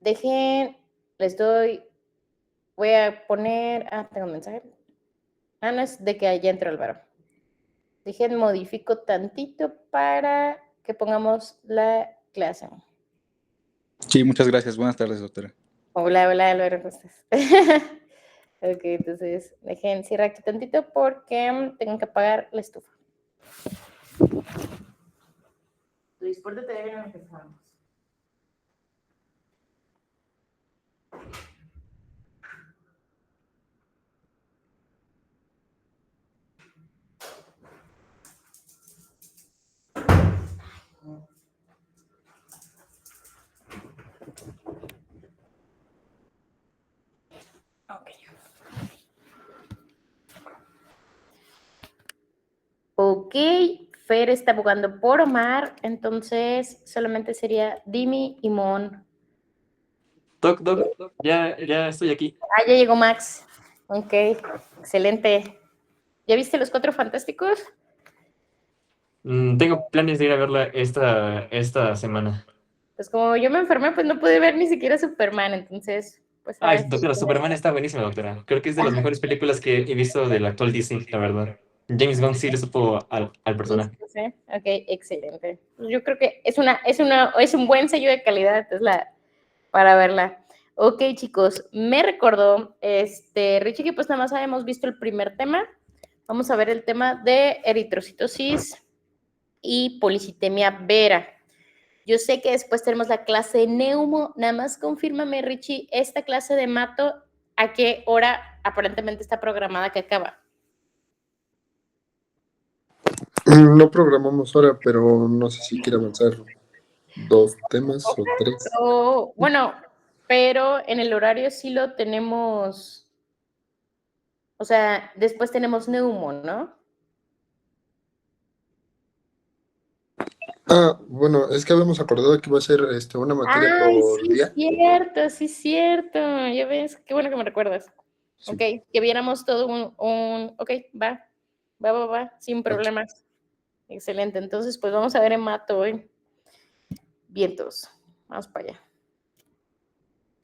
Dejen, les doy, voy a poner, tengo un mensaje. No es de que ya entró Álvaro. Dejen, modifico tantito para que pongamos la clase. Sí, muchas gracias. Buenas tardes, doctora. Hola, Álvaro, ¿cómo estás? Ok, entonces dejen, cierra aquí tantito porque tengo que apagar la estufa. Luis, pórtate bien en lo que estamos. Ok, Fer está jugando por Omar, entonces solamente sería Dimi y Mon. Doc, ya estoy aquí. Ya llegó Max. Ok, excelente. ¿Ya viste Los Cuatro Fantásticos? Tengo planes de ir a verla esta semana. Pues como yo me enfermé, pues no pude ver ni siquiera Superman, entonces, pues a Ay, ver. doctora, Superman está buenísima, doctora. Creo que es de las mejores películas que he visto del actual Disney, la verdad. James Gunn sí le supo al personaje. Ok, excelente. Yo creo que es un buen sello de calidad, para verla. Ok, chicos, me recordó, Richie, que pues nada más habíamos visto el primer tema. Vamos a ver el tema de eritrocitosis y policitemia vera. Yo sé que después tenemos la clase de neumo. Nada más confírmame, Richie, esta clase de mato, ¿a qué hora aparentemente está programada que acaba? No programamos hora, pero no sé si quiere avanzar 2 temas o 3. Bueno, pero en el horario sí lo tenemos, o sea, después tenemos neumo, ¿no? Bueno, es que habíamos acordado que iba a ser una materia por día. Sí es cierto. Ya ves, qué bueno que me recuerdas. Sí. Ok, que viéramos todo ok, va, sin problemas. Excelente, entonces pues vamos a ver en mato hoy. Vientos, vamos para allá.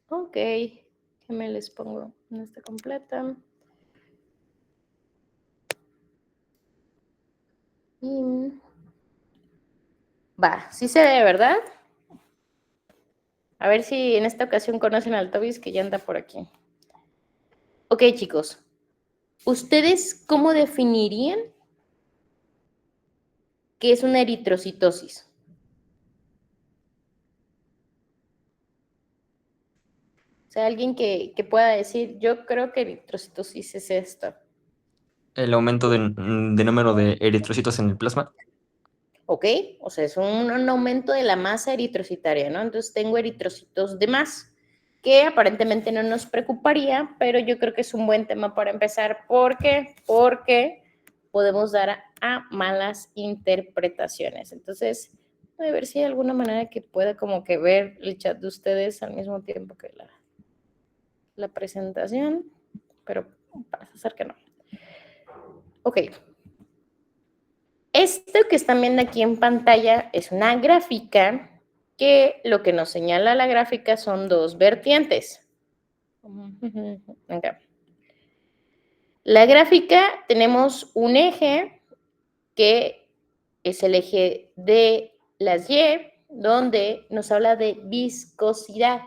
Ok, ¿qué me les pongo en esta completa? Va, sí se ve, ¿verdad? A ver si en esta ocasión conocen al Tobis que ya anda por aquí. Ok, chicos, ¿ustedes cómo definirían qué es una eritrocitosis? O sea, alguien que pueda decir, yo creo que eritrocitosis es esto. El aumento de número de eritrocitos en el plasma. ¿Ok? O sea, es un aumento de la masa eritrocitaria, ¿no? Entonces tengo eritrocitos de más, que aparentemente no nos preocuparía, pero yo creo que es un buen tema para empezar. ¿Por qué? Porque podemos dar a malas interpretaciones. Entonces, voy a ver si hay alguna manera que pueda como que ver el chat de ustedes al mismo tiempo que la presentación, pero parece ser que no. Ok. Esto que están viendo aquí en pantalla es una gráfica que lo que nos señala la gráfica son dos vertientes. Acá. La gráfica tenemos un eje que es el eje de las Y, donde nos habla de viscosidad.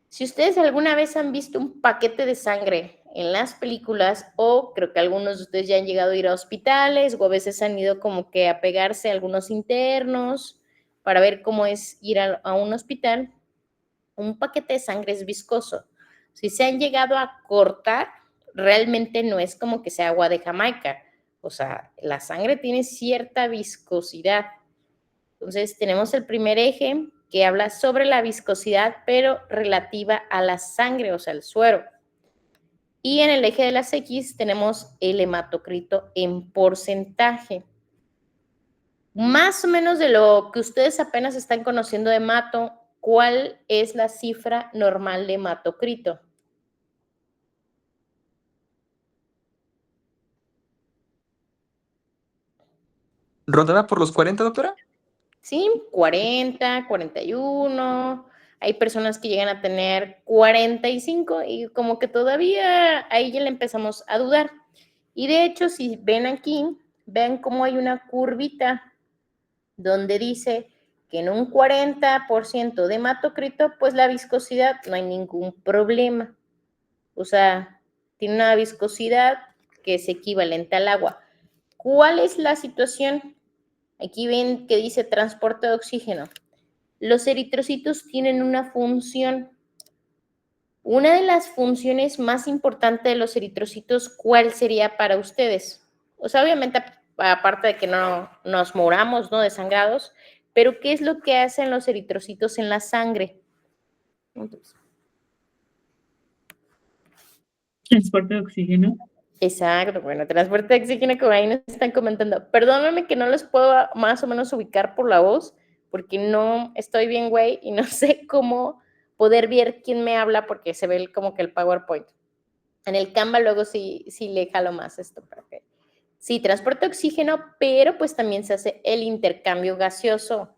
Si ustedes alguna vez han visto un paquete de sangre en las películas, o creo que algunos de ustedes ya han llegado a ir a hospitales, o a veces han ido como que a pegarse a algunos internos para ver cómo es ir a un hospital, un paquete de sangre es viscoso. Si se han llegado a cortar, realmente no es como que sea agua de Jamaica. O sea, la sangre tiene cierta viscosidad. Entonces, tenemos el primer eje que habla sobre la viscosidad, pero relativa a la sangre, o sea, el suero. Y en el eje de las X tenemos el hematocrito en porcentaje. Más o menos de lo que ustedes apenas están conociendo de hemato, ¿cuál es la cifra normal de hematocrito? ¿Rondará por los 40, doctora? Sí, 40, 41. Hay personas que llegan a tener 45 y como que todavía ahí ya le empezamos a dudar. Y de hecho, si ven aquí, ven cómo hay una curvita donde dice que en un 40% de hematocrito, pues la viscosidad no hay ningún problema. O sea, tiene una viscosidad que es equivalente al agua. ¿Cuál es la situación? Aquí ven que dice transporte de oxígeno. Los eritrocitos tienen una función. Una de las funciones más importantes de los eritrocitos, ¿cuál sería para ustedes? O sea, obviamente, aparte de que no nos moramos, ¿no? Desangrados, pero ¿qué es lo que hacen los eritrocitos en la sangre? Entonces, Transporte de oxígeno. exacto, bueno, transporte de oxígeno, como ahí nos están comentando. Perdóname que no los puedo más o menos ubicar por la voz, porque no estoy bien, güey, y no sé cómo poder ver quién me habla, porque se ve como que el PowerPoint. En el Canva luego sí le jalo más esto. Para que... Sí, transporte de oxígeno, pero pues también se hace el intercambio gaseoso.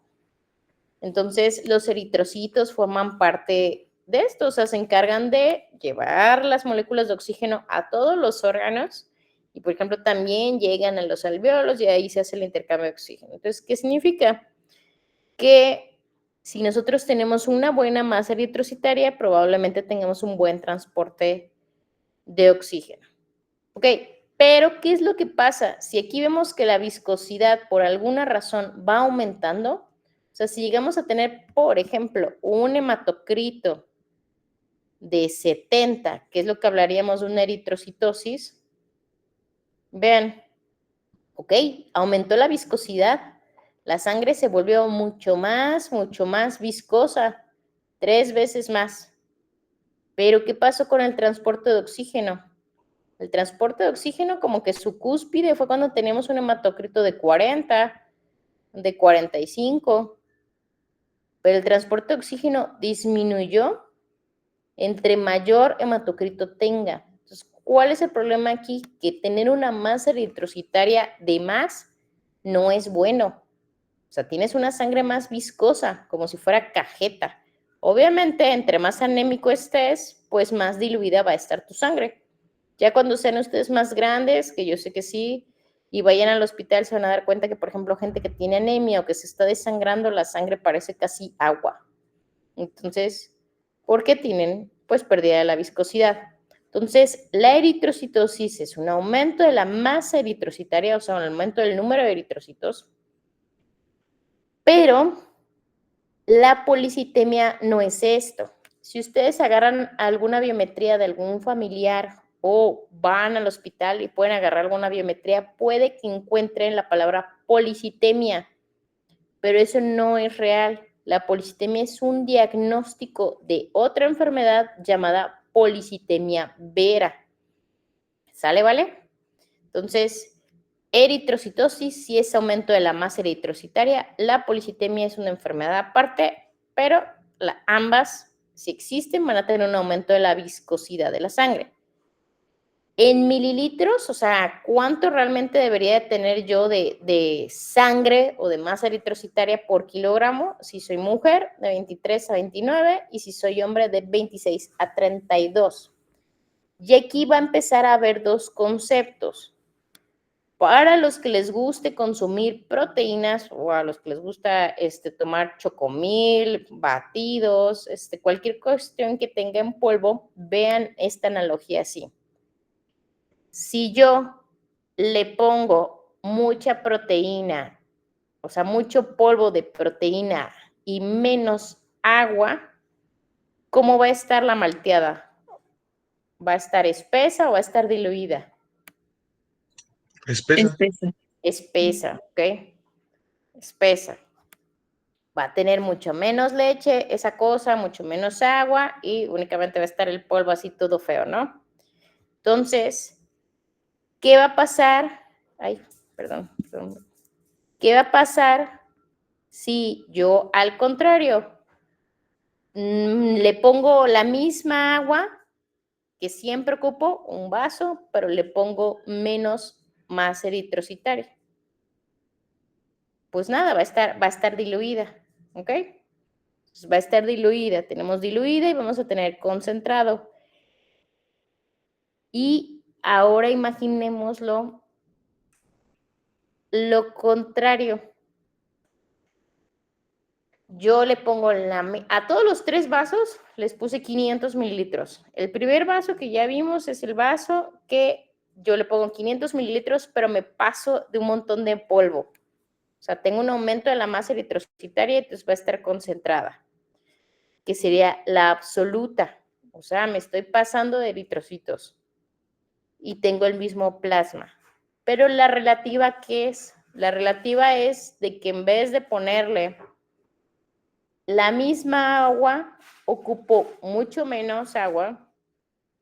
Entonces, los eritrocitos forman parte de esto, o sea, se encargan de llevar las moléculas de oxígeno a todos los órganos y, por ejemplo, también llegan a los alvéolos y ahí se hace el intercambio de oxígeno. Entonces, ¿qué significa? Que si nosotros tenemos una buena masa eritrocitaria, probablemente tengamos un buen transporte de oxígeno. Ok, pero ¿qué es lo que pasa? Si aquí vemos que la viscosidad por alguna razón va aumentando, o sea, si llegamos a tener, por ejemplo, un hematocrito de 70, que es lo que hablaríamos de una eritrocitosis, vean, ok, aumentó la viscosidad, la sangre se volvió mucho más viscosa, 3 veces más. Pero ¿qué pasó con el transporte de oxígeno? El transporte de oxígeno, como que su cúspide fue cuando teníamos un hematocrito de 40, de 45, pero el transporte de oxígeno disminuyó entre mayor hematocrito tenga. Entonces, ¿cuál es el problema aquí? Que tener una masa eritrocitaria de más no es bueno. O sea, tienes una sangre más viscosa, como si fuera cajeta. Obviamente, entre más anémico estés, pues más diluida va a estar tu sangre. Ya cuando sean ustedes más grandes, que yo sé que sí, y vayan al hospital, se van a dar cuenta que, por ejemplo, gente que tiene anemia o que se está desangrando, la sangre parece casi agua. Entonces, ¿por qué tienen? Pues pérdida de la viscosidad. Entonces, la eritrocitosis es un aumento de la masa eritrocitaria, o sea, un aumento del número de eritrocitos, pero la policitemia no es esto. Si ustedes agarran alguna biometría de algún familiar o van al hospital y pueden agarrar alguna biometría, puede que encuentren la palabra policitemia, pero eso no es real. La policitemia es un diagnóstico de otra enfermedad llamada policitemia vera. ¿Sale, vale? Entonces, eritrocitosis sí es aumento de la masa eritrocitaria. La policitemia es una enfermedad aparte, pero ambas, si existen, van a tener un aumento de la viscosidad de la sangre. En mililitros, o sea, ¿cuánto realmente debería de tener yo de sangre o de masa eritrocitaria por kilogramo? Si soy mujer, de 23 a 29, y si soy hombre, de 26 a 32. Y aquí va a empezar a haber dos conceptos. Para los que les guste consumir proteínas o a los que les gusta tomar chocomil, batidos, cualquier cuestión que tenga en polvo, vean esta analogía así. Si yo le pongo mucha proteína, o sea, mucho polvo de proteína y menos agua, ¿cómo va a estar la malteada? ¿Va a estar espesa o va a estar diluida? Espesa. Espesa. Espesa, ¿ok? Espesa. Va a tener mucho menos leche, esa cosa, mucho menos agua y únicamente va a estar el polvo así todo feo, ¿no? Entonces, ¿qué va a pasar? Ay, perdón. ¿Qué va a pasar si yo, al contrario, le pongo la misma agua que siempre ocupo, un vaso, pero le pongo menos masa eritrocitaria? Pues nada, va a estar diluida, ¿ok? Entonces, va a estar diluida. Tenemos diluida y vamos a tener concentrado. Y ahora imaginémoslo lo contrario. Yo le pongo a todos los 3 vasos les puse 500 mililitros. El primer vaso que ya vimos es el vaso que yo le pongo 500 mililitros, pero me paso de un montón de polvo. O sea, tengo un aumento de la masa eritrocitaria, entonces va a estar concentrada, que sería la absoluta. O sea, me estoy pasando de eritrocitos y tengo el mismo plasma. Pero la relativa, ¿qué es? La relativa es de que en vez de ponerle la misma agua, ocupo mucho menos agua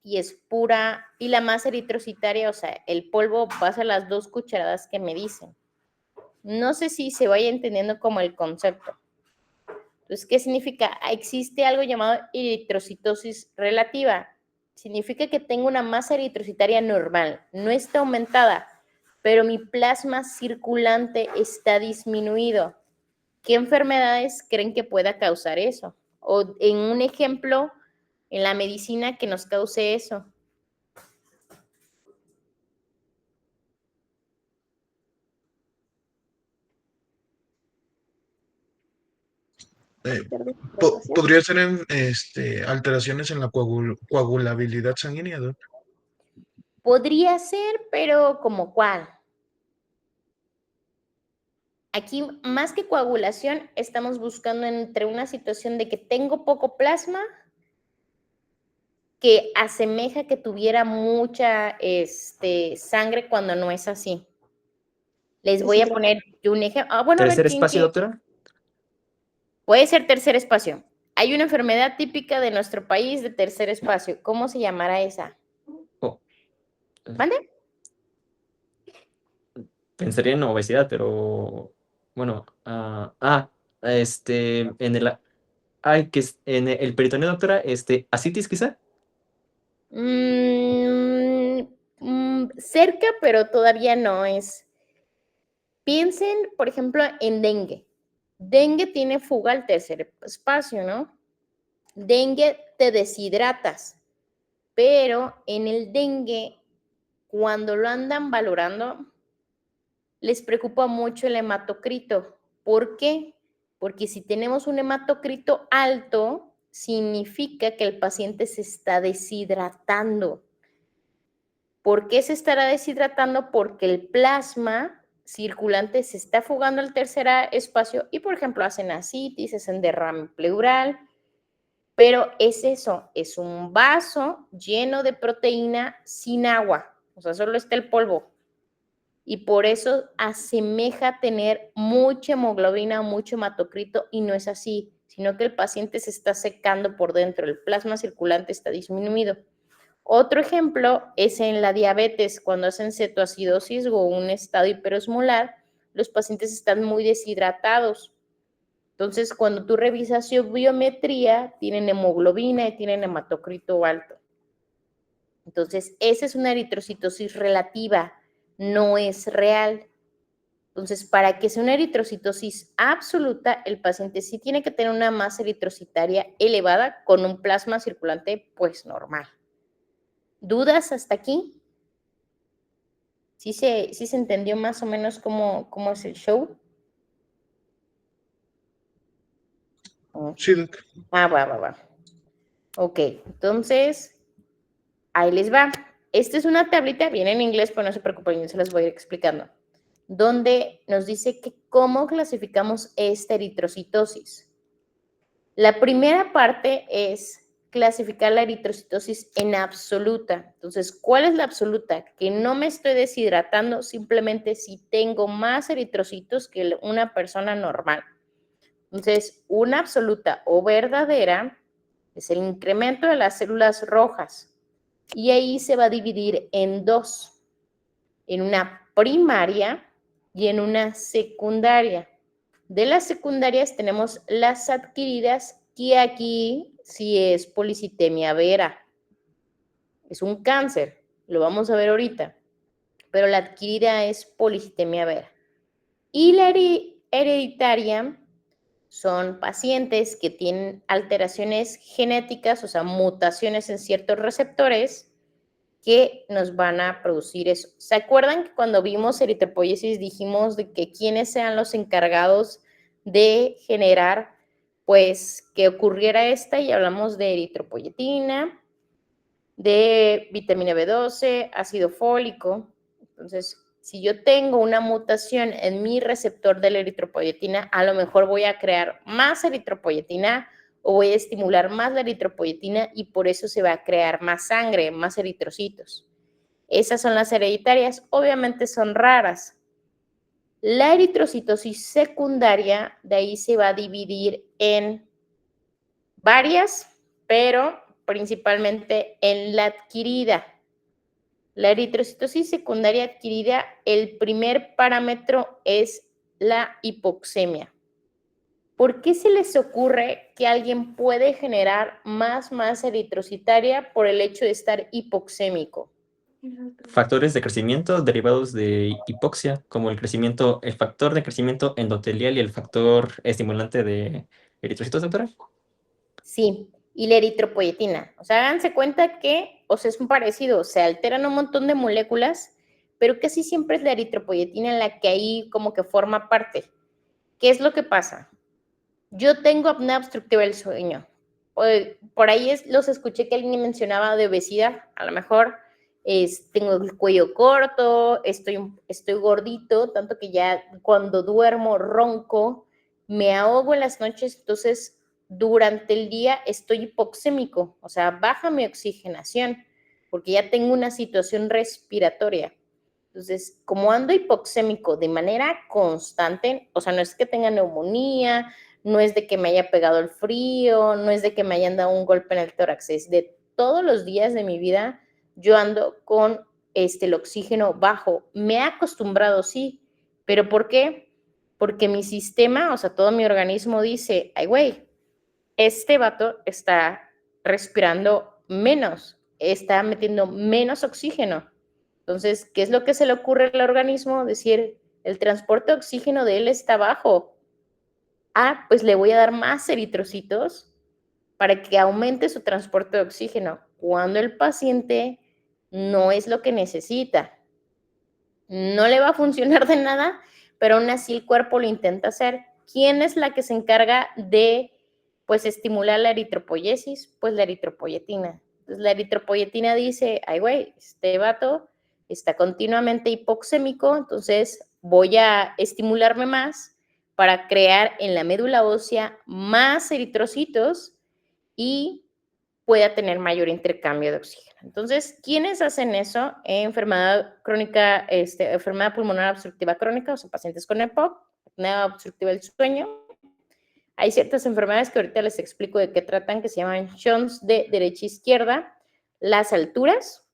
y es pura, y la masa eritrocitaria, o sea, el polvo pasa las 2 cucharadas que me dicen. No sé si se vaya entendiendo como el concepto. Entonces, ¿qué significa? Existe algo llamado eritrocitosis relativa. Significa que tengo una masa eritrocitaria normal, no está aumentada, pero mi plasma circulante está disminuido. ¿Qué enfermedades creen que pueda causar eso? O en un ejemplo, en la medicina que nos cause eso. Podría ser alteraciones en la coagulabilidad sanguínea, ¿no? Podría ser, pero ¿como cuál? Aquí, más que coagulación, estamos buscando entre una situación de que tengo poco plasma, que asemeja que tuviera mucha sangre cuando no es así. Les voy a poner un ejemplo. Bueno, a ver, ¿Tercer espacio, doctora? puede ser tercer espacio. Hay una enfermedad típica de nuestro país de tercer espacio. ¿Cómo se llamará esa? Oh, ¿Mande? pensaría en obesidad, pero bueno, en el, que en el peritoneo, doctora, asitis quizá. Cerca, pero todavía no es. Piensen, por ejemplo, en dengue. Dengue tiene fuga al tercer espacio, ¿no? Dengue te deshidratas, pero en el dengue, cuando lo andan valorando, les preocupa mucho el hematocrito. ¿Por qué? Porque si tenemos un hematocrito alto, significa que el paciente se está deshidratando. ¿Por qué se estará deshidratando? Porque el plasma circulante se está fugando al tercer espacio y, por ejemplo, hacen ascitis, hacen derrame pleural, pero es eso, es un vaso lleno de proteína sin agua, o sea, solo está el polvo. Y por eso asemeja tener mucha hemoglobina, mucho hematocrito, y no es así, sino que el paciente se está secando por dentro, el plasma circulante está disminuido. Otro ejemplo es en la diabetes, cuando hacen cetoacidosis o un estado hiperosmolar, los pacientes están muy deshidratados. Entonces, cuando tú revisas su biometría, tienen hemoglobina y tienen hematocrito alto. Entonces, esa es una eritrocitosis relativa, no es real. Entonces, para que sea una eritrocitosis absoluta, el paciente sí tiene que tener una masa eritrocitaria elevada con un plasma circulante, pues, normal. ¿Dudas hasta aquí? ¿Sí se entendió más o menos cómo es el show? Sí, doc. Va. Ok, entonces, ahí les va. Esta es una tablita, viene en inglés, pero no se preocupen, yo se las voy a ir explicando, donde nos dice que cómo clasificamos esta eritrocitosis. La primera parte es clasificar la eritrocitosis en absoluta. Entonces, ¿cuál es la absoluta? Que no me estoy deshidratando, simplemente si tengo más eritrocitos que una persona normal. Entonces, una absoluta o verdadera es el incremento de las células rojas. Y ahí se va a dividir en 2, en una primaria y en una secundaria. De las secundarias tenemos las adquiridas, que aquí sí es policitemia vera. Es un cáncer, lo vamos a ver ahorita, pero la adquirida es policitemia vera. Y la hereditaria son pacientes que tienen alteraciones genéticas, o sea, mutaciones en ciertos receptores que nos van a producir eso. ¿Se acuerdan que cuando vimos eritropoiesis dijimos de que quiénes sean los encargados de generar, pues, que ocurriera esta? Y hablamos de eritropoyetina, de vitamina B12, ácido fólico. Entonces, si yo tengo una mutación en mi receptor de la eritropoyetina, a lo mejor voy a crear más eritropoyetina o voy a estimular más la eritropoyetina y por eso se va a crear más sangre, más eritrocitos. Esas son las hereditarias, obviamente son raras. La eritrocitosis secundaria, de ahí se va a dividir en varias, pero principalmente en la adquirida. La eritrocitosis secundaria adquirida, el primer parámetro es la hipoxemia. ¿Por qué se les ocurre que alguien puede generar más masa eritrocitaria por el hecho de estar hipoxémico? Factores de crecimiento derivados de hipoxia, como el factor de crecimiento endotelial y el factor estimulante de eritrocitos, doctora. Sí, y la eritropoyetina. O sea, háganse cuenta que, o sea, es un parecido, se alteran un montón de moléculas, pero casi siempre es la eritropoyetina en la que ahí como que forma parte. ¿Qué es lo que pasa? Yo tengo apnea obstructiva del sueño. Por ahí los escuché que alguien mencionaba de obesidad. A lo mejor tengo el cuello corto, estoy gordito, tanto que ya cuando duermo ronco, me ahogo en las noches, entonces durante el día estoy hipoxémico, o sea, baja mi oxigenación, porque ya tengo una situación respiratoria. Entonces, como ando hipoxémico de manera constante, o sea, no es que tenga neumonía, no es de que me haya pegado el frío, no es de que me hayan dado un golpe en el tórax, es de todos los días de mi vida yo ando con el oxígeno bajo. Me he acostumbrado, sí, pero ¿por qué? Porque mi sistema, o sea, todo mi organismo dice, ay, güey, este vato está respirando menos, está metiendo menos oxígeno. Entonces, ¿qué es lo que se le ocurre al organismo? Decir, el transporte de oxígeno de él está bajo. Ah, pues le voy a dar más eritrocitos para que aumente su transporte de oxígeno, cuando el paciente no es lo que necesita. No le va a funcionar de nada, pero aún así el cuerpo lo intenta hacer. ¿Quién es la que se encarga de, pues, estimular la eritropoiesis? Pues la eritropoyetina. Entonces la eritropoyetina dice, ay, güey, este vato está continuamente hipoxémico, entonces voy a estimularme más para crear en la médula ósea más eritrocitos y pueda tener mayor intercambio de oxígeno. Entonces, ¿quiénes hacen eso? Enfermedad crónica, enfermedad pulmonar obstructiva crónica, o sea, pacientes con EPOC, apnea obstructiva del sueño. Hay ciertas enfermedades que ahorita les explico de qué tratan, que se llaman shunts de derecha a izquierda. Las alturas,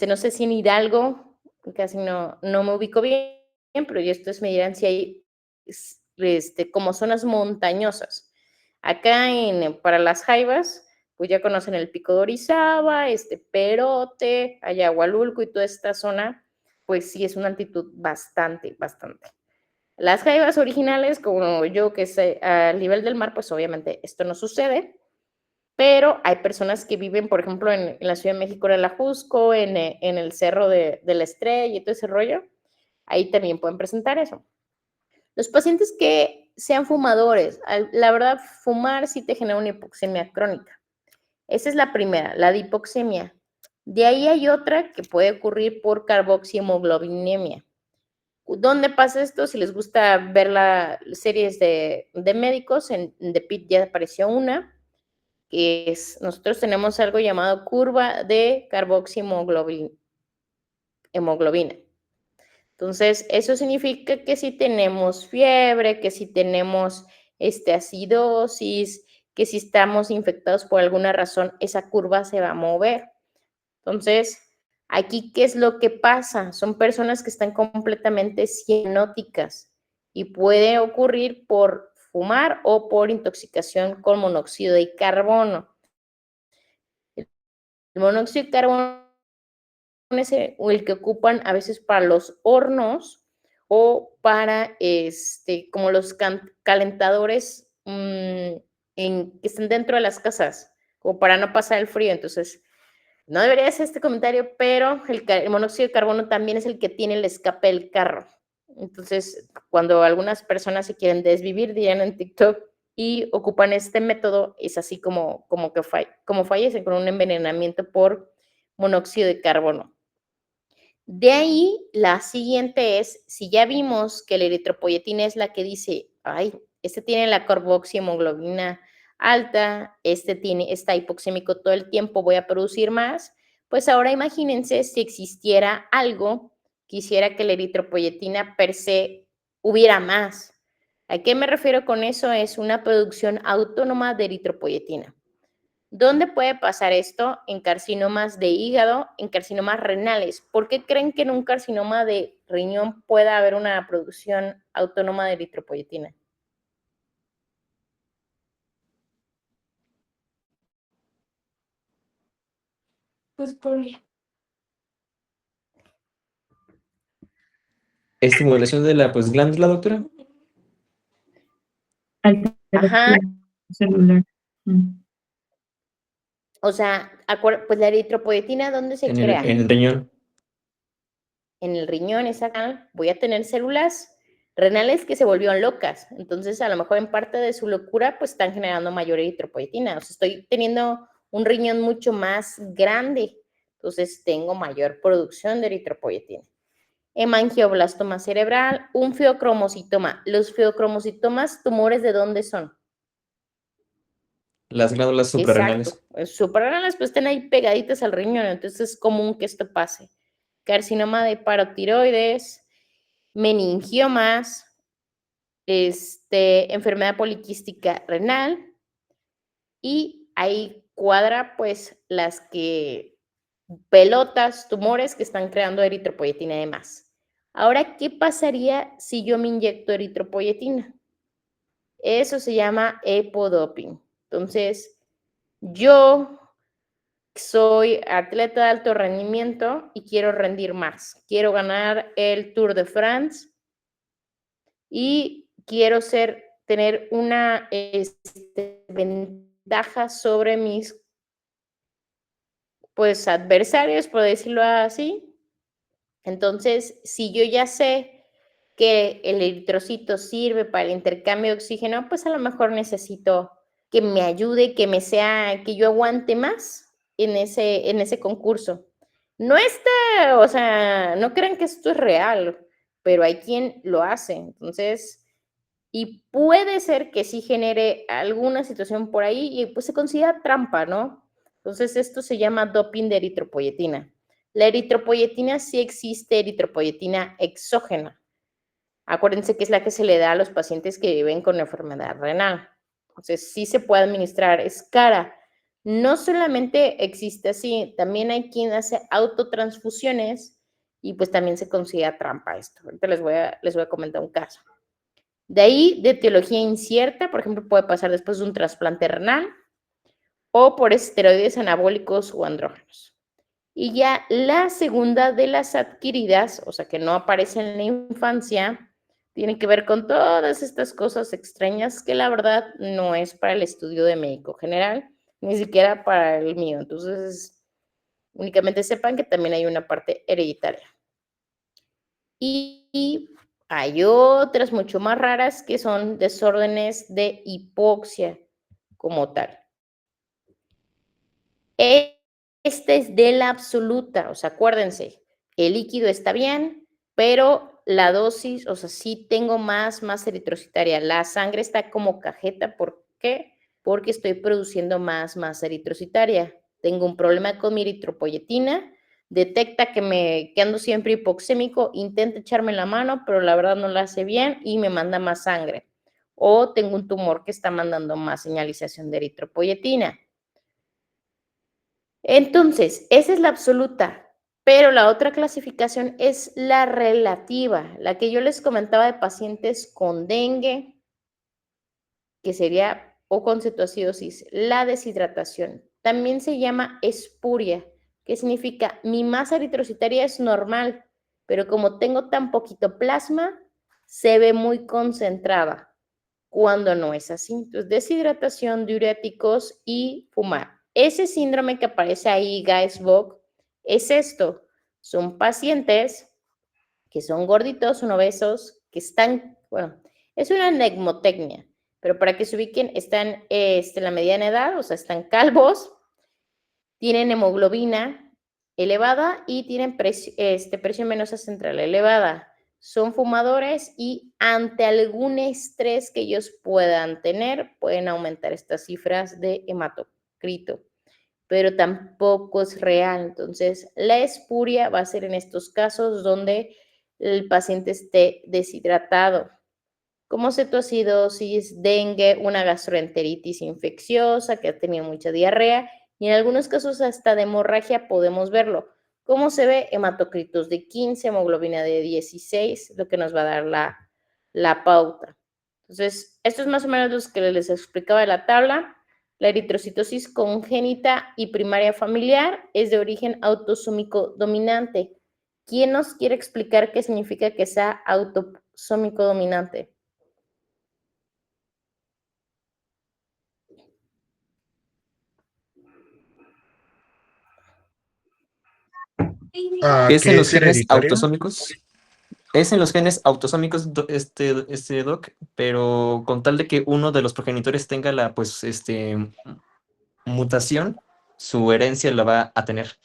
no sé si en Hidalgo, casi no me ubico bien, pero yo ustedes me dirán si hay como zonas montañosas. Acá para las Jaivas, pues ya conocen el Pico de Orizaba, Perote, Ayahualulco y toda esta zona, pues sí es una altitud bastante. Las Jaivas originales, como yo que sé, al nivel del mar, pues obviamente esto no sucede, pero hay personas que viven, por ejemplo, en la Ciudad de México, en el Ajusco, en el Cerro de la Estrella y todo ese rollo, ahí también pueden presentar eso. Los pacientes que sean fumadores, la verdad, fumar sí te genera una hipoxemia crónica. Esa es la primera, la de hipoxemia. De ahí hay otra que puede ocurrir por carboxihemoglobinemia. ¿Dónde pasa esto? Si les gusta ver las series de médicos, en The Pitt ya apareció una, que es, nosotros tenemos algo llamado curva de carboxihemoglobina. Entonces, eso significa que si tenemos fiebre, que si tenemos acidosis, que si estamos infectados por alguna razón, esa curva se va a mover. Entonces, aquí, ¿qué es lo que pasa? Son personas que están completamente cianóticas y puede ocurrir por fumar o por intoxicación con monóxido de carbono. El monóxido de carbono es el que ocupan a veces para los hornos o para como los calentadores que están dentro de las casas, como para no pasar el frío. Entonces, no debería hacer este comentario, pero el monóxido de carbono también es el que tiene el escape del carro. Entonces, cuando algunas personas se quieren desvivir, dirían en TikTok, y ocupan este método, es así como fallecen con un envenenamiento por monóxido de carbono. De ahí, la siguiente es, si ya vimos que la eritropoyetina es la que dice, ay, este tiene la carboxihemoglobina alta, está hipoxémico todo el tiempo, voy a producir más, pues ahora imagínense si existiera algo que hiciera que la eritropoyetina per se hubiera más. ¿A qué me refiero con eso? Es una producción autónoma de eritropoyetina. ¿Dónde puede pasar esto? En carcinomas de hígado, en carcinomas renales. ¿Por qué creen que en un carcinoma de riñón pueda haber una producción autónoma de eritropoyetina? Pues por estimulación de la glándula, doctora. Ajá. Alteración celular. O sea, pues la eritropoyetina, ¿dónde se En crea? el riñón. En el riñón, voy a tener células renales que se volvieron locas. Entonces, a lo mejor en parte de su locura, pues están generando mayor eritropoyetina. O sea, estoy teniendo un riñón mucho más grande. Entonces, tengo mayor producción de eritropoyetina. Hemangioblastoma cerebral, un feocromocitoma. ¿Los feocromocitomas, tumores de dónde son? Las glándulas suprarrenales. Exacto. Suprarrenales, pues están ahí pegaditas al riñón. Entonces, es común que esto pase. Carcinoma de parotiroides, meningiomas, enfermedad poliquística renal, y ahí cuadra pues las pelotas, tumores que están creando eritropoyetina y demás. Ahora, ¿qué pasaría si yo me inyecto eritropoyetina? Eso se llama epodoping. Entonces, yo soy atleta de alto rendimiento y quiero rendir más. Quiero ganar el Tour de France y quiero tener una ventaja sobre mis adversarios, por decirlo así. Entonces, si yo ya sé que el eritrocito sirve para el intercambio de oxígeno, pues a lo mejor necesito que me ayude, que yo aguante más en ese concurso. No no crean que esto es real, pero hay quien lo hace. Entonces, y puede ser que sí genere alguna situación por ahí y pues se considera trampa, ¿no? Entonces, esto se llama doping de eritropoyetina. La eritropoyetina sí existe, eritropoyetina exógena. Acuérdense que es la que se le da a los pacientes que viven con enfermedad renal. Entonces, sí se puede administrar, es cara. No solamente existe así, también hay quien hace autotransfusiones y pues también se considera trampa esto. Ahorita les voy a comentar un caso. De ahí, de etiología incierta, por ejemplo, puede pasar después de un trasplante renal o por esteroides anabólicos o andrógenos. Y ya la segunda de las adquiridas, o sea, que no aparece en la infancia, tiene que ver con todas estas cosas extrañas que la verdad no es para el estudio de médico general, ni siquiera para el mío. Entonces, únicamente sepan que también hay una parte hereditaria. Y hay otras mucho más raras que son desórdenes de hipoxia como tal. Este es de la absoluta, o sea, acuérdense, el líquido está bien, pero la dosis, o sea, sí tengo más eritrocitaria. La sangre está como cajeta, ¿por qué? Porque estoy produciendo más eritrocitaria. Tengo un problema con mi eritropoyetina, detecta que ando siempre hipoxémico, intenta echarme la mano, pero la verdad no la hace bien y me manda más sangre. O tengo un tumor que está mandando más señalización de eritropoyetina. Entonces, esa es la absoluta, pero la otra clasificación es la relativa, la que yo les comentaba de pacientes con dengue, que sería, o con cetoacidosis, la deshidratación. También se llama espuria, que significa mi masa eritrocitaria es normal, pero como tengo tan poquito plasma, se ve muy concentrada, cuando no es así. Entonces, deshidratación, diuréticos y fumar. Ese síndrome que aparece ahí, Guys-Bogg, es esto. Son pacientes que son gorditos, son obesos, que están, bueno, es una anemotecnia, pero para que se ubiquen, están en la mediana edad, o sea, están calvos, tienen hemoglobina elevada y tienen presión venosa central elevada. Son fumadores y ante algún estrés que ellos puedan tener, pueden aumentar estas cifras de hematocrito, pero tampoco es real. Entonces, la espuria va a ser en estos casos donde el paciente esté deshidratado, como cetoacidosis, dengue, una gastroenteritis infecciosa que ha tenido mucha diarrea y en algunos casos hasta de hemorragia podemos verlo. ¿Cómo se ve? Hematocritos de 15, hemoglobina de 16, lo que nos va a dar la pauta. Entonces, esto es más o menos lo que les explicaba de la tabla. La eritrocitosis congénita y primaria familiar es de origen autosómico dominante. ¿Quién nos quiere explicar qué significa que sea autosómico dominante? ¿Es en ¿Que los es genes hereditario? autosómicos? Es en los genes autosómicos, doc, pero con tal de que uno de los progenitores tenga la, pues, mutación, su herencia la va a tener.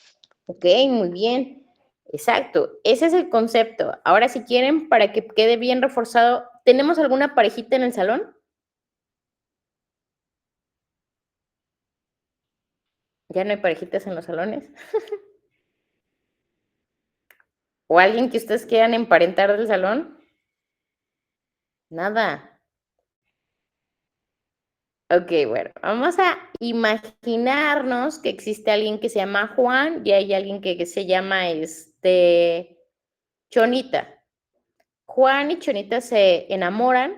Ok, muy bien. Exacto, ese es el concepto. Ahora, si quieren, para que quede bien reforzado, ¿tenemos alguna parejita en el salón? ¿Ya no hay parejitas en los salones? ¿O alguien que ustedes quieran emparentar del salón? Nada. Ok, bueno, vamos a imaginarnos que existe alguien que se llama Juan y hay alguien que se llama Chonita. Juan y Chonita se enamoran,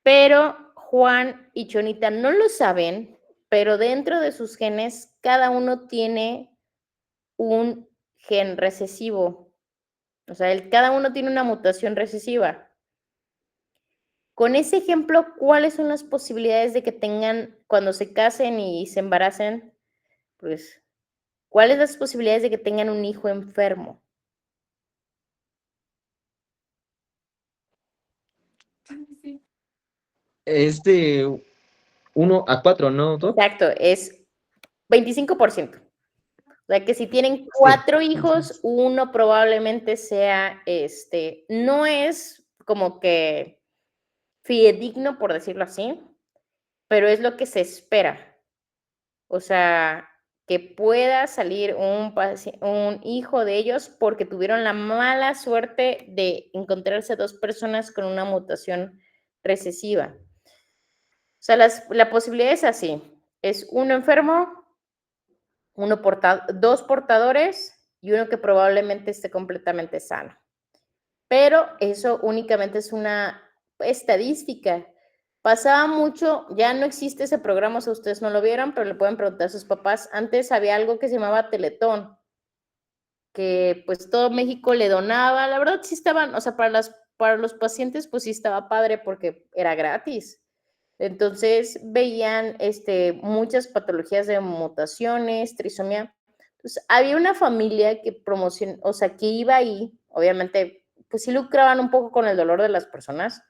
pero Juan y Chonita no lo saben, pero dentro de sus genes cada uno tiene un gen recesivo. O sea, cada uno tiene una mutación recesiva. Con ese ejemplo, ¿cuáles son las posibilidades de que tengan, cuando se casen y se embaracen, pues, cuáles las posibilidades de que tengan un hijo enfermo? Es de 1 a 4, ¿no, doc? Exacto, es 25%. O sea, que si tienen 4 hijos, uno probablemente sea, no es como que fidedigno, por decirlo así, pero es lo que se espera. O sea, que pueda salir un hijo de ellos porque tuvieron la mala suerte de encontrarse 2 personas con una mutación recesiva. O sea, la posibilidad es así, es uno enfermo, 2 portadores y uno que probablemente esté completamente sano. Pero eso únicamente es una estadística. Pasaba mucho, ya no existe ese programa, si ustedes no lo vieron, pero le pueden preguntar a sus papás. Antes había algo que se llamaba Teletón, que pues todo México le donaba. La verdad sí estaban, o sea, para los pacientes pues sí estaba padre porque era gratis. Entonces veían muchas patologías de mutaciones, trisomía. Entonces había una familia que o sea, que iba ahí, obviamente, pues sí lucraban un poco con el dolor de las personas,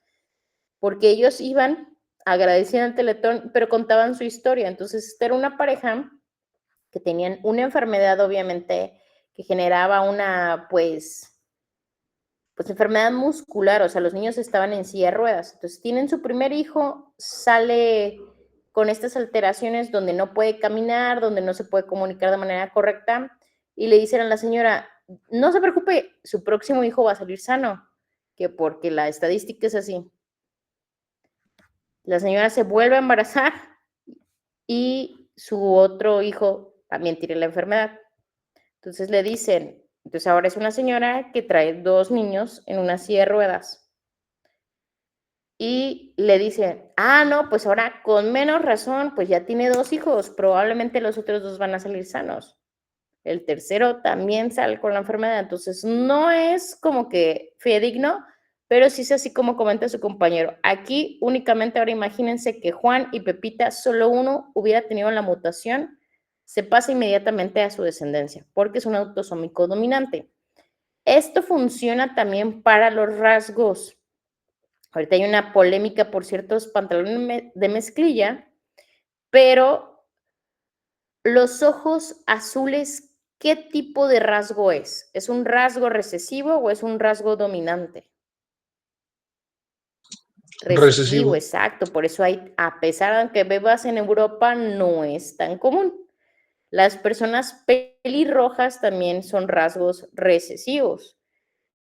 porque ellos iban, agradecían al Teletón, pero contaban su historia. Entonces, esta era una pareja que tenían una enfermedad, obviamente, que generaba una, pues enfermedad muscular, o sea, los niños estaban en silla de ruedas. Entonces, tienen su primer hijo, sale con estas alteraciones donde no puede caminar, donde no se puede comunicar de manera correcta, y le dicen a la señora, no se preocupe, su próximo hijo va a salir sano, que porque la estadística es así. La señora se vuelve a embarazar y su otro hijo también tiene la enfermedad. Entonces le dicen, entonces ahora es una señora que trae 2 niños en una silla de ruedas. Y le dicen, no, pues ahora con menos razón, pues ya tiene 2 hijos, probablemente los otros 2 van a salir sanos. el tercero también sale con la enfermedad. Entonces, no es como que fidedigno, pero sí es así como comenta su compañero. Aquí únicamente ahora imagínense que Juan y Pepita, solo uno hubiera tenido la mutación, se pasa inmediatamente a su descendencia, porque es un autosómico dominante. Esto funciona también para los rasgos. Ahorita hay una polémica por ciertos pantalones de mezclilla, pero los ojos azules, ¿qué tipo de rasgo es? ¿Es un rasgo recesivo o es un rasgo dominante? Recesivo, exacto. Por eso hay, a pesar de que bebas en Europa, no es tan común. Las personas pelirrojas también son rasgos recesivos.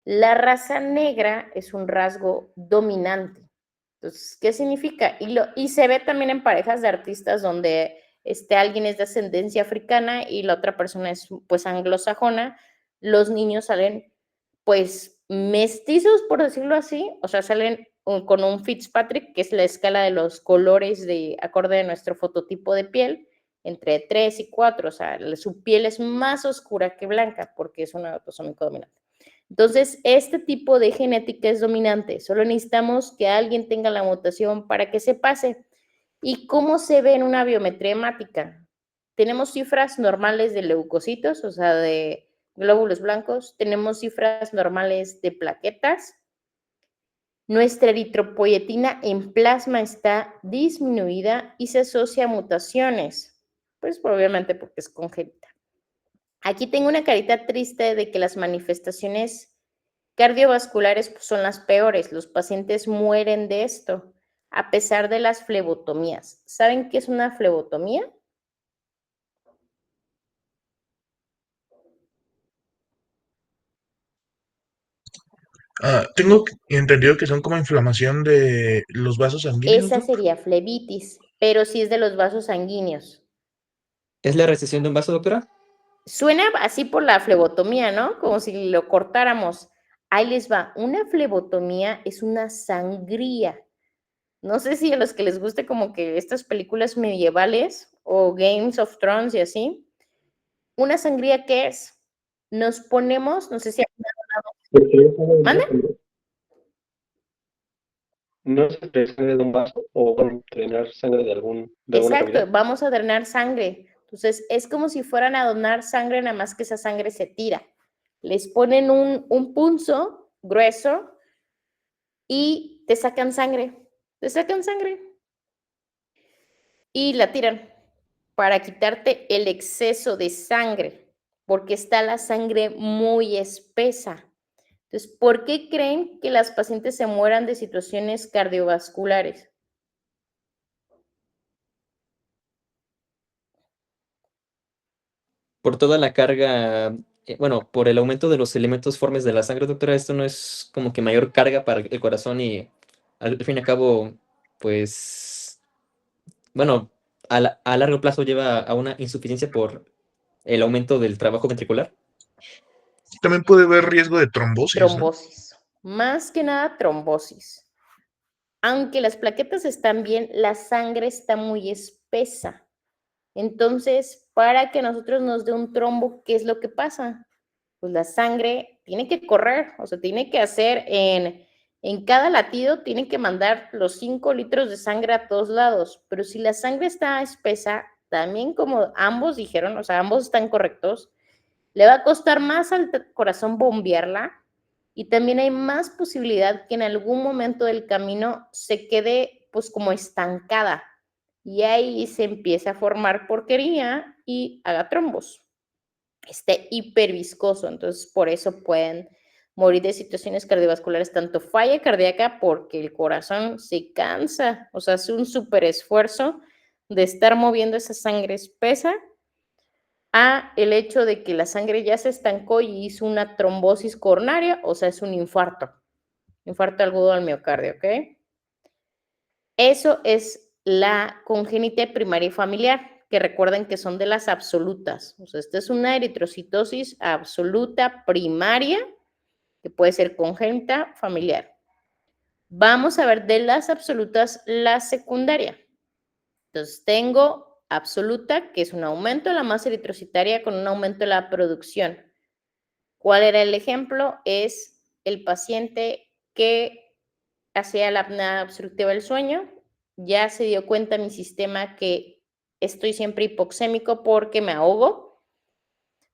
La raza negra es un rasgo dominante. Entonces, ¿qué significa? Y se ve también en parejas de artistas donde alguien es de ascendencia africana y la otra persona es pues anglosajona. Los niños salen pues mestizos, por decirlo así, o sea, salen con un Fitzpatrick, que es la escala de los colores de acorde a nuestro fototipo de piel, entre 3 y 4, o sea, su piel es más oscura que blanca porque es un autosómico dominante. Entonces, este tipo de genética es dominante, solo necesitamos que alguien tenga la mutación para que se pase. ¿Y cómo se ve en una biometría hemática? Tenemos cifras normales de leucocitos, o sea, de glóbulos blancos, tenemos cifras normales de plaquetas. Nuestra eritropoyetina en plasma está disminuida y se asocia a mutaciones, pues probablemente porque es congénita. Aquí tengo una carita triste de que las manifestaciones cardiovasculares pues, son las peores. Los pacientes mueren de esto, a pesar de las flebotomías. ¿Saben qué es una flebotomía? Tengo entendido que son como inflamación de los vasos sanguíneos, Esa ¿no? sería flebitis, pero sí es de los vasos sanguíneos. ¿Es la recesión de un vaso, doctora? Suena así por la flebotomía, ¿no? Como si lo cortáramos. Ahí les va. Una flebotomía es una sangría. No sé si a los que les guste como que estas películas medievales o Games of Thrones y así. Una sangría, ¿qué es? Nos ponemos, no sé si... ¿Mande? No es sangre de un vaso o bueno, drenar sangre de alguna Exacto, cavidad. vamos a drenar sangre. Entonces, es como si fueran a donar sangre, nada más que esa sangre se tira. Les ponen un punzo grueso y te sacan sangre. Te sacan sangre y la tiran para quitarte el exceso de sangre, porque está la sangre muy espesa. Entonces, ¿por qué creen que las pacientes se mueran de situaciones cardiovasculares? Por toda la carga, bueno, por el aumento de los elementos formes de la sangre, doctora, esto no es como que mayor carga para el corazón y al fin y al cabo, pues, bueno, a largo plazo lleva a una insuficiencia por el aumento del trabajo ventricular. También puede haber riesgo de trombosis, ¿no? Trombosis. Más que nada trombosis. Aunque las plaquetas están bien, la sangre está muy espesa. Entonces, para que nosotros nos dé un trombo, ¿qué es lo que pasa? Pues la sangre tiene que correr, o sea, tiene que hacer en cada latido, tiene que mandar los 5 litros de sangre a todos lados. Pero si la sangre está espesa, también como ambos dijeron, o sea, ambos están correctos, le va a costar más al corazón bombearla y también hay más posibilidad que en algún momento del camino se quede pues como estancada y ahí se empieza a formar porquería y haga trombos. Esté hiperviscoso, entonces por eso pueden morir de situaciones cardiovasculares, tanto falla cardíaca porque el corazón se cansa, o sea, hace un súper esfuerzo de estar moviendo esa sangre espesa a el hecho de que la sangre ya se estancó y hizo una trombosis coronaria, o sea, es un infarto agudo al miocardio, ¿ok? Eso es la congénita primaria y familiar, que recuerden que son de las absolutas. O sea, esta es una eritrocitosis absoluta primaria, que puede ser congénita familiar. Vamos a ver de las absolutas la secundaria. Entonces, tengo absoluta, que es un aumento de la masa eritrocitaria con un aumento de la producción. ¿Cuál era el ejemplo? Es el paciente que hacía la apnea obstructiva del sueño, ya se dio cuenta mi sistema que estoy siempre hipoxémico porque me ahogo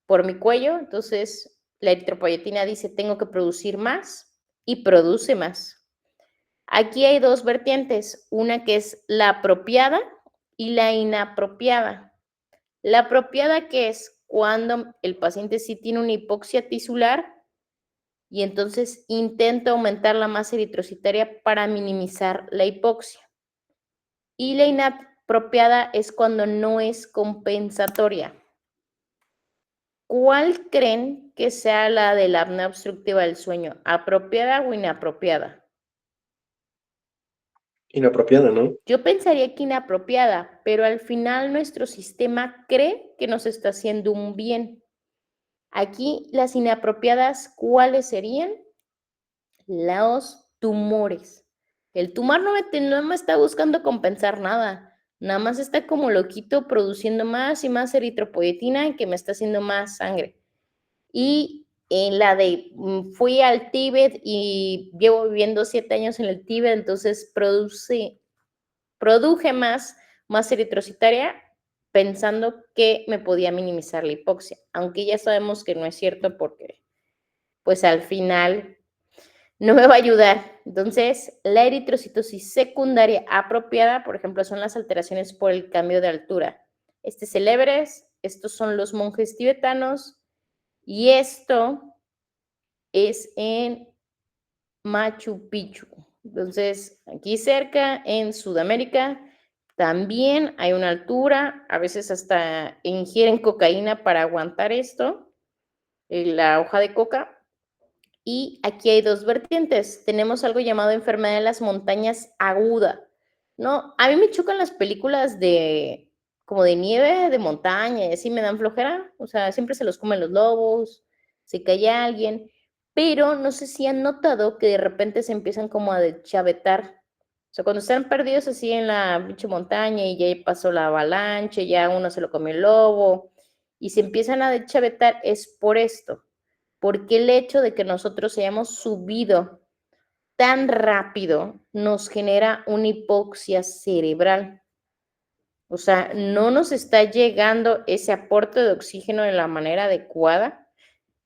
por mi cuello, entonces la eritropoyetina dice tengo que producir más y produce más. Aquí hay dos vertientes, una que es la apropiada y la inapropiada. La apropiada que es cuando el paciente sí tiene una hipoxia tisular y entonces intento aumentar la masa eritrocitaria para minimizar la hipoxia. Y la inapropiada es cuando no es compensatoria. ¿Cuál creen que sea la de la apnea obstructiva del sueño? ¿Apropiada o inapropiada? Inapropiada, ¿no? Yo pensaría que inapropiada, pero al final nuestro sistema cree que nos está haciendo un bien. Aquí las inapropiadas, ¿cuáles serían? Los tumores. El tumor no me está buscando compensar nada, nada más está como loquito produciendo más y más eritropoyetina que me está haciendo más sangre. Y en la de fui al Tíbet y llevo viviendo 7 años en el Tíbet, entonces produje más eritrocitaria pensando que me podía minimizar la hipoxia, aunque ya sabemos que no es cierto porque pues al final no me va a ayudar. Entonces, la eritrocitosis secundaria apropiada, por ejemplo, son las alteraciones por el cambio de altura. Este es el Everest, estos son los monjes tibetanos y esto es en Machu Picchu. Entonces, aquí cerca, en Sudamérica, también hay una altura, a veces hasta ingieren cocaína para aguantar esto, la hoja de coca. Y aquí hay dos vertientes. Tenemos algo llamado enfermedad de las montañas aguda. No, a mí me chocan las películas de como de nieve, de montaña, y así me dan flojera. O sea, siempre se los comen los lobos, se cae alguien. Pero no sé si han notado que de repente se empiezan como a deschavetar. O sea, cuando están perdidos así en la pinche montaña y ya pasó la avalancha, ya uno se lo comió el lobo, y se empiezan a deschavetar, es por esto. Porque el hecho de que nosotros hayamos subido tan rápido nos genera una hipoxia cerebral. O sea, no nos está llegando ese aporte de oxígeno de la manera adecuada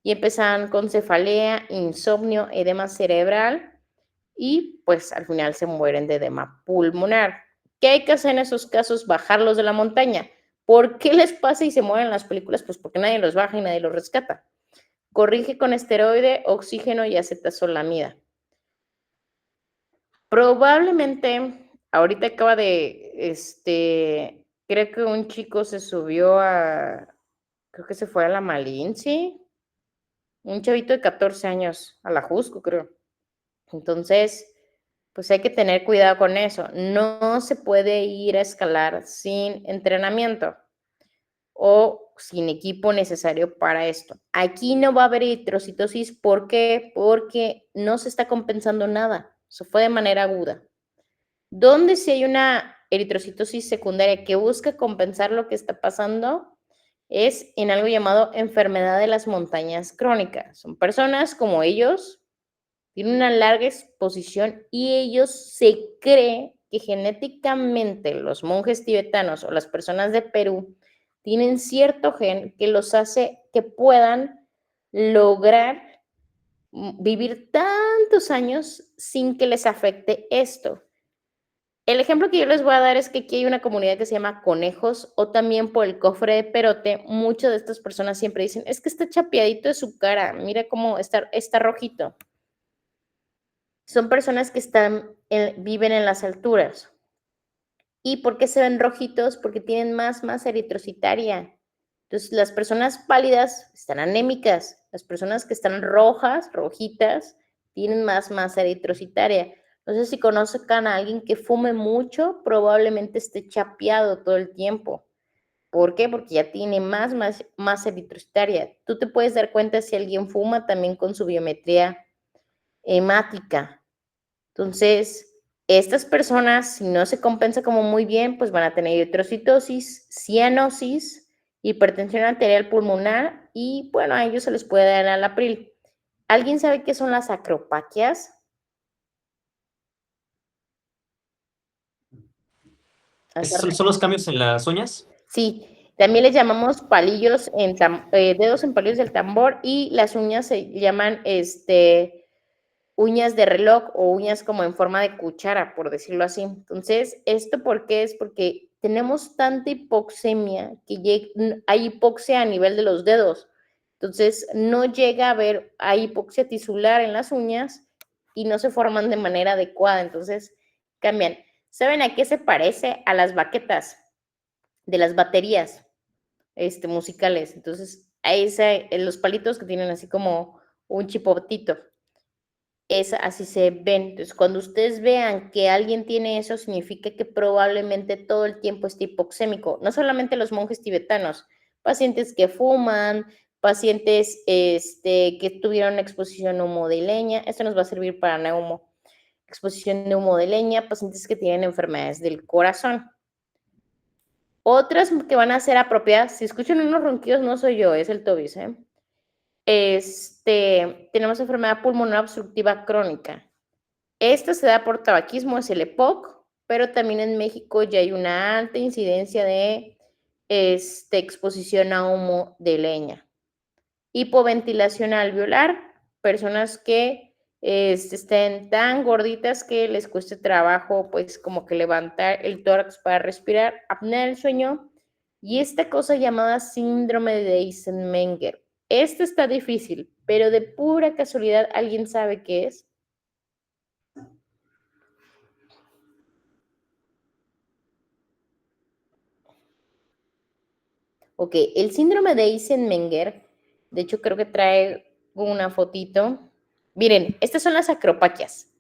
y empiezan con cefalea, insomnio, edema cerebral y pues al final se mueren de edema pulmonar. ¿Qué hay que hacer en esos casos? Bajarlos de la montaña. ¿Por qué les pasa y se mueren en las películas? Pues porque nadie los baja y nadie los rescata. Corrige con esteroide, oxígeno y acetazolamida. Probablemente, ahorita acaba de, creo que un chico se subió creo que se fue a la Malinche, un chavito de 14 años, a la Jusco, creo. Entonces, pues hay que tener cuidado con eso. No se puede ir a escalar sin entrenamiento o sin equipo necesario para esto. Aquí no va a haber eritrocitosis, ¿por qué? Porque no se está compensando nada, eso fue de manera aguda. Donde si hay una eritrocitosis secundaria que busca compensar lo que está pasando, es en algo llamado enfermedad de las montañas crónicas. Son personas como ellos, tienen una larga exposición y ellos se cree que genéticamente los monjes tibetanos o las personas de Perú tienen cierto gen que los hace que puedan lograr vivir tantos años sin que les afecte esto. El ejemplo que yo les voy a dar es que aquí hay una comunidad que se llama Conejos o también por el cofre de Perote. Muchas de estas personas siempre dicen, es que está chapeadito de su cara, mira cómo está rojito. Son personas que viven en las alturas. ¿Y por qué se ven rojitos? Porque tienen más eritrocitaria. Entonces, las personas pálidas están anémicas. Las personas que están rojas, rojitas, tienen más eritrocitaria. No sé si conozcan a alguien que fume mucho, probablemente esté chapeado todo el tiempo. ¿Por qué? Porque ya tiene más eritrocitaria. Tú te puedes dar cuenta si alguien fuma también con su biometría hemática. Entonces, Estas personas, si no se compensa como muy bien, pues van a tener eritrocitosis, cianosis, hipertensión arterial pulmonar y, bueno, a ellos se les puede dar al april. ¿Alguien sabe qué son las acropaquias? ¿Esos son los cambios en las uñas? Sí, también les llamamos palillos dedos en palillos del tambor y las uñas se llaman uñas de reloj o uñas como en forma de cuchara, por decirlo así. Entonces, ¿esto por qué? Es porque tenemos tanta hipoxemia que hay hipoxia a nivel de los dedos. Entonces, no llega a haber, hay hipoxia tisular en las uñas y no se forman de manera adecuada. Entonces, cambian. ¿Saben a qué se parece? A las baquetas de las baterías musicales. Entonces, los palitos que tienen así como un chipotito. Así se ven. Entonces, cuando ustedes vean que alguien tiene eso, significa que probablemente todo el tiempo esté hipoxémico. No solamente los monjes tibetanos, pacientes que fuman, pacientes que tuvieron exposición a humo de leña. Esto nos va a servir para exposición de humo de leña, pacientes que tienen enfermedades del corazón. Otras que van a ser apropiadas, si escuchan unos ronquidos, no soy yo, es el Tobis, tenemos enfermedad pulmonar obstructiva crónica. Esta se da por tabaquismo, es el EPOC, pero también en México ya hay una alta incidencia de exposición a humo de leña. Hipoventilación alveolar, personas que estén tan gorditas que les cueste trabajo, pues como que levantar el tórax para respirar, apnea del sueño, y esta cosa llamada síndrome de Eisenmenger. Esta está difícil, pero de pura casualidad, ¿alguien sabe qué es? Ok, el síndrome de Eisenmenger, de hecho creo que trae una fotito. Miren, estas son las acropaquias,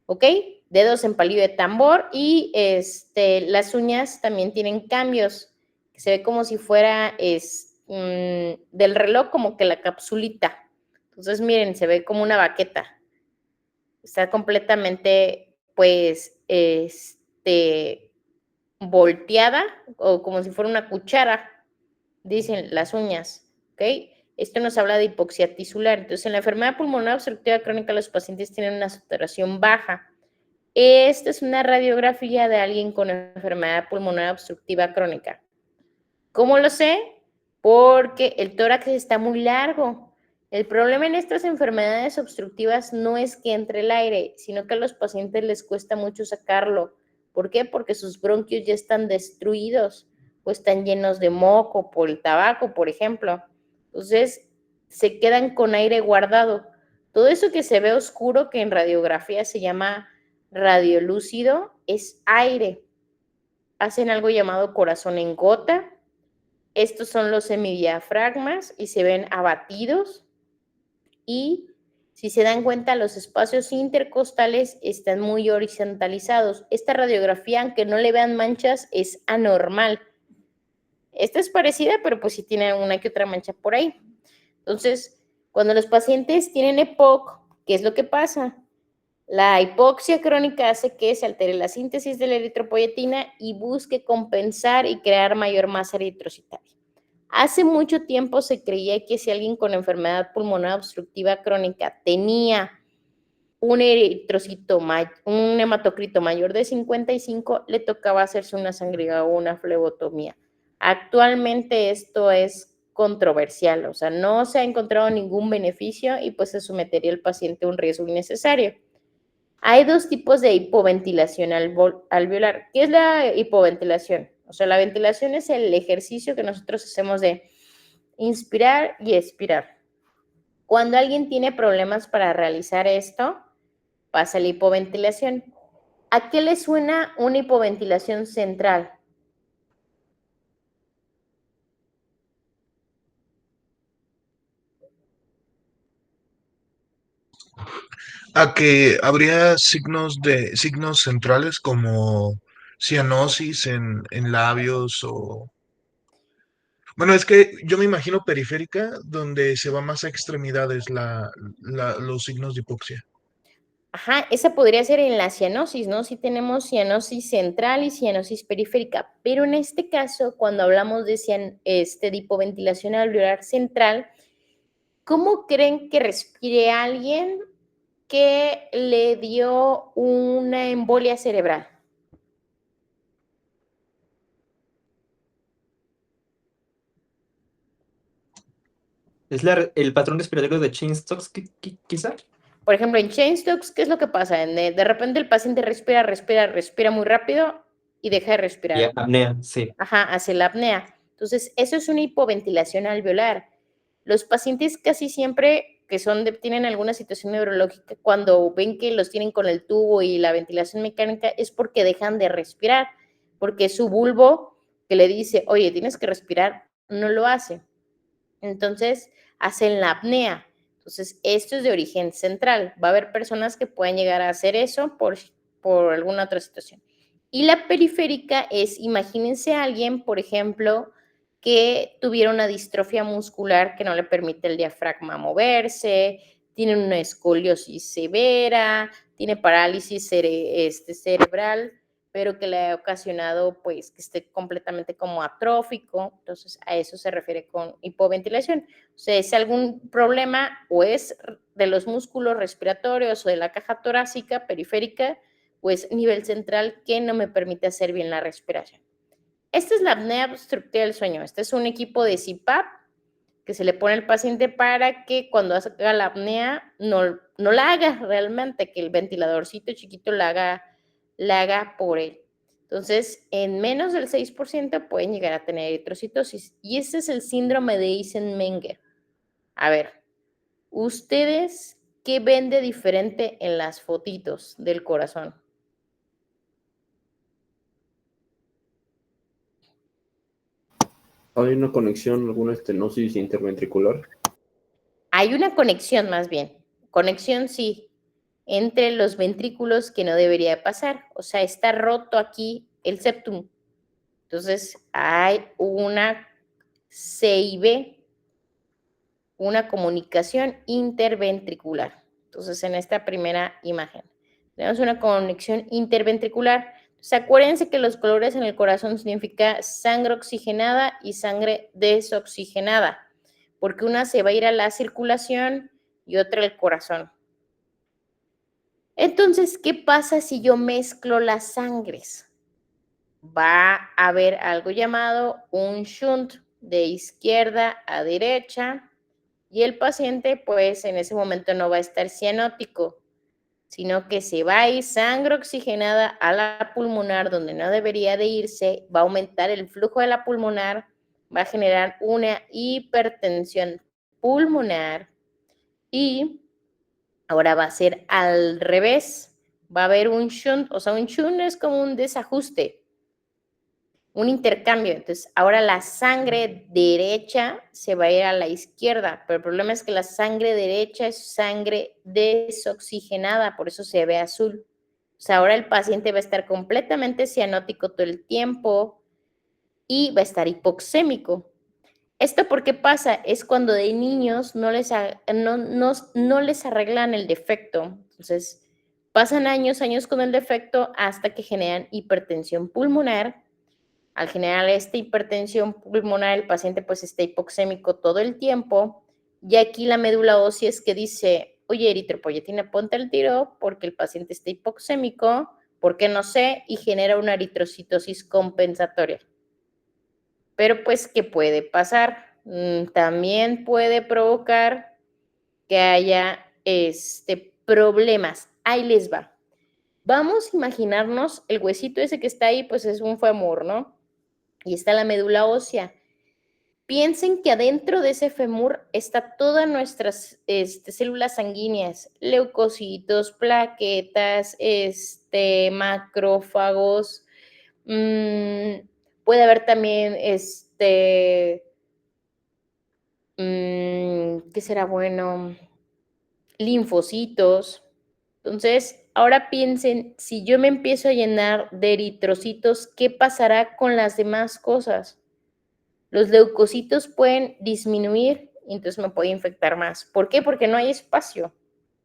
¿ok? Dedos en palillo de tambor y las uñas también tienen cambios, que se ve como si fuera del reloj, como que la capsulita. Entonces, miren, se ve como una baqueta. Está completamente, pues, volteada o como si fuera una cuchara, dicen las uñas, ¿ok? Esto nos habla de hipoxia tisular. Entonces, en la enfermedad pulmonar obstructiva crónica, los pacientes tienen una saturación baja. Esta es una radiografía de alguien con enfermedad pulmonar obstructiva crónica. ¿Cómo lo sé? Porque el tórax está muy largo. El problema en estas enfermedades obstructivas no es que entre el aire, sino que a los pacientes les cuesta mucho sacarlo. ¿Por qué? Porque sus bronquios ya están destruidos o están llenos de moco por el tabaco, por ejemplo. Entonces, se quedan con aire guardado. Todo eso que se ve oscuro, que en radiografía se llama radiolúcido, es aire. Hacen algo llamado corazón en gota. Estos son los semidiafragmas y se ven abatidos. Y si se dan cuenta, los espacios intercostales están muy horizontalizados. Esta radiografía, aunque no le vean manchas, es anormal. Esta es parecida, pero pues sí tiene una que otra mancha por ahí. Entonces, cuando los pacientes tienen EPOC, ¿qué es lo que pasa? La hipoxia crónica hace que se altere la síntesis de la eritropoyetina y busque compensar y crear mayor masa eritrocitaria. Hace mucho tiempo se creía que si alguien con enfermedad pulmonar obstructiva crónica tenía un eritrocito, un hematocrito mayor de 55, le tocaba hacerse una sangría o una flebotomía. Actualmente esto es controversial, o sea, no se ha encontrado ningún beneficio y pues se sometería al paciente a un riesgo innecesario. Hay dos tipos de hipoventilación alveolar. ¿Qué es la hipoventilación? O sea, la ventilación es el ejercicio que nosotros hacemos de inspirar y expirar. Cuando alguien tiene problemas para realizar esto, pasa la hipoventilación. ¿A qué le suena una hipoventilación central? A que habría signos centrales como cianosis en labios o... Bueno, es que yo me imagino periférica, donde se va más a extremidades los signos de hipoxia. Ajá, esa podría ser en la cianosis, ¿no? Sí tenemos cianosis central y cianosis periférica, pero en este caso, cuando hablamos de, de hipoventilación alveolar central, ¿cómo creen que respire alguien que le dio una embolia cerebral? ¿Es el patrón respiratorio de Cheyne-Stokes, quizá? Por ejemplo, en Cheyne-Stokes, ¿qué es lo que pasa? De repente el paciente respira muy rápido y deja de Y respirar. apnea, sí. Ajá, hace la apnea. Entonces, eso es una hipoventilación alveolar. Los pacientes casi siempre que tienen alguna situación neurológica, cuando ven que los tienen con el tubo y la ventilación mecánica, es porque dejan de respirar, porque su bulbo que le dice, oye, tienes que respirar, no lo hace. Entonces, hacen la apnea. Entonces, esto es de origen central. Va a haber personas que pueden llegar a hacer eso por alguna otra situación. Y la periférica es, imagínense a alguien, por ejemplo, que tuviera una distrofia muscular que no le permite el diafragma moverse, tiene una escoliosis severa, tiene parálisis cerebral, pero que le ha ocasionado, pues, que esté completamente como atrófico. Entonces, a eso se refiere con hipoventilación. O sea, es algún problema o es de los músculos respiratorios o de la caja torácica periférica, o es nivel central que no me permite hacer bien la respiración. Esta es la apnea obstructiva del sueño. Este es un equipo de CPAP que se le pone al paciente para que cuando haga la apnea no la haga realmente, que el ventiladorcito chiquito la haga por él. Entonces, en menos del 6% pueden llegar a tener eritrocitosis. Y ese es el síndrome de Eisenmenger. A ver, ¿ustedes qué ven de diferente en las fotitos del corazón? ¿Hay una conexión, alguna estenosis interventricular? Hay una conexión más bien. Conexión sí, entre los ventrículos que no debería pasar. O sea, está roto aquí el septum. Entonces, hay una CIV, una comunicación interventricular. Entonces, en esta primera imagen, tenemos una conexión interventricular. Entonces, acuérdense que los colores en el corazón significa sangre oxigenada y sangre desoxigenada, porque una se va a ir a la circulación y otra al corazón. Entonces, ¿qué pasa si yo mezclo las sangres? Va a haber algo llamado un shunt de izquierda a derecha y el paciente pues en ese momento no va a estar cianótico, sino que se va a ir sangre oxigenada a la pulmonar donde no debería de irse, va a aumentar el flujo de la pulmonar, va a generar una hipertensión pulmonar y ahora va a ser al revés, va a haber un shunt, o sea, un shunt es como un desajuste, un intercambio. Entonces, ahora la sangre derecha se va a ir a la izquierda, pero el problema es que la sangre derecha es sangre desoxigenada, por eso se ve azul. O sea, ahora el paciente va a estar completamente cianótico todo el tiempo y va a estar hipoxémico. ¿Esto por qué pasa? Es cuando de niños no les arreglan el defecto. Entonces, pasan años con el defecto hasta que generan hipertensión pulmonar. Al generar esta hipertensión pulmonar, el paciente pues está hipoxémico todo el tiempo. Y aquí la médula ósea es que dice, oye, eritropoyetina, ponte al tiro porque el paciente está hipoxémico, porque no sé, y genera una eritrocitosis compensatoria. Pero pues, ¿qué puede pasar? También puede provocar que haya problemas. Ahí les va. Vamos a imaginarnos el huesito ese que está ahí, pues es un fémur, ¿no? Y está la médula ósea. Piensen que adentro de ese fémur está todas nuestras células sanguíneas, leucocitos, plaquetas, macrófagos. Puede haber también, ¿qué será bueno? Linfocitos. Entonces, ahora piensen, si yo me empiezo a llenar de eritrocitos, ¿qué pasará con las demás cosas? Los leucocitos pueden disminuir y entonces me puede infectar más. ¿Por qué? Porque no hay espacio.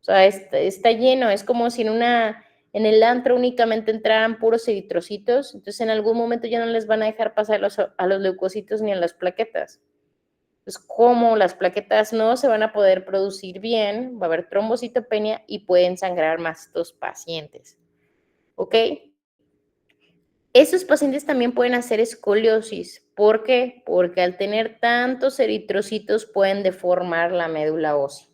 O sea, está lleno, es como si en el antro únicamente entraran puros eritrocitos, entonces en algún momento ya no les van a dejar pasar a los leucocitos ni a las plaquetas. Pues como las plaquetas no se van a poder producir bien, va a haber trombocitopenia y pueden sangrar más estos pacientes. ¿Ok? Estos pacientes también pueden hacer escoliosis. ¿Por qué? Porque al tener tantos eritrocitos pueden deformar la médula ósea.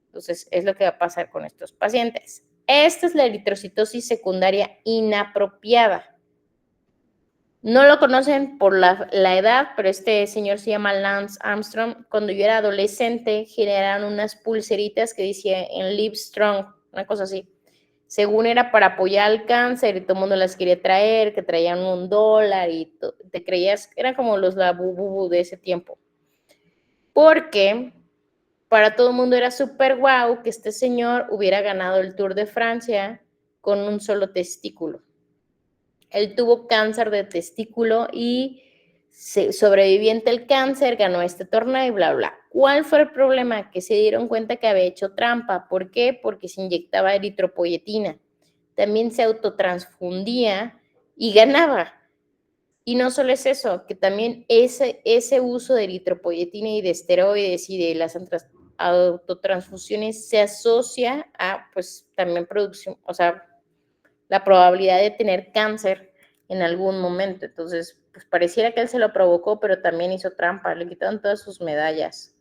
Entonces, es lo que va a pasar con estos pacientes. Esta es la eritrocitosis secundaria inapropiada. No lo conocen por la edad, pero este señor se llama Lance Armstrong. Cuando yo era adolescente, generaron unas pulseritas que decía en Live Strong, una cosa así. Según era para apoyar al cáncer y todo el mundo las quería traer, que traían $1 y te creías, eran como los Labubu de ese tiempo. Porque para todo el mundo era súper guau que este señor hubiera ganado el Tour de Francia con un solo testículo. Él tuvo cáncer de testículo y sobreviviente al cáncer, ganó este torneo y bla, bla. ¿Cuál fue el problema? Que se dieron cuenta que había hecho trampa. ¿Por qué? Porque se inyectaba eritropoyetina. También se autotransfundía y ganaba. Y no solo es eso, que también ese uso de eritropoyetina y de esteroides y de las autotransfusiones se asocia a, pues, también producción, o sea, la probabilidad de tener cáncer en algún momento. Entonces, pues pareciera que él se lo provocó, pero también hizo trampa, le quitaron todas sus medallas.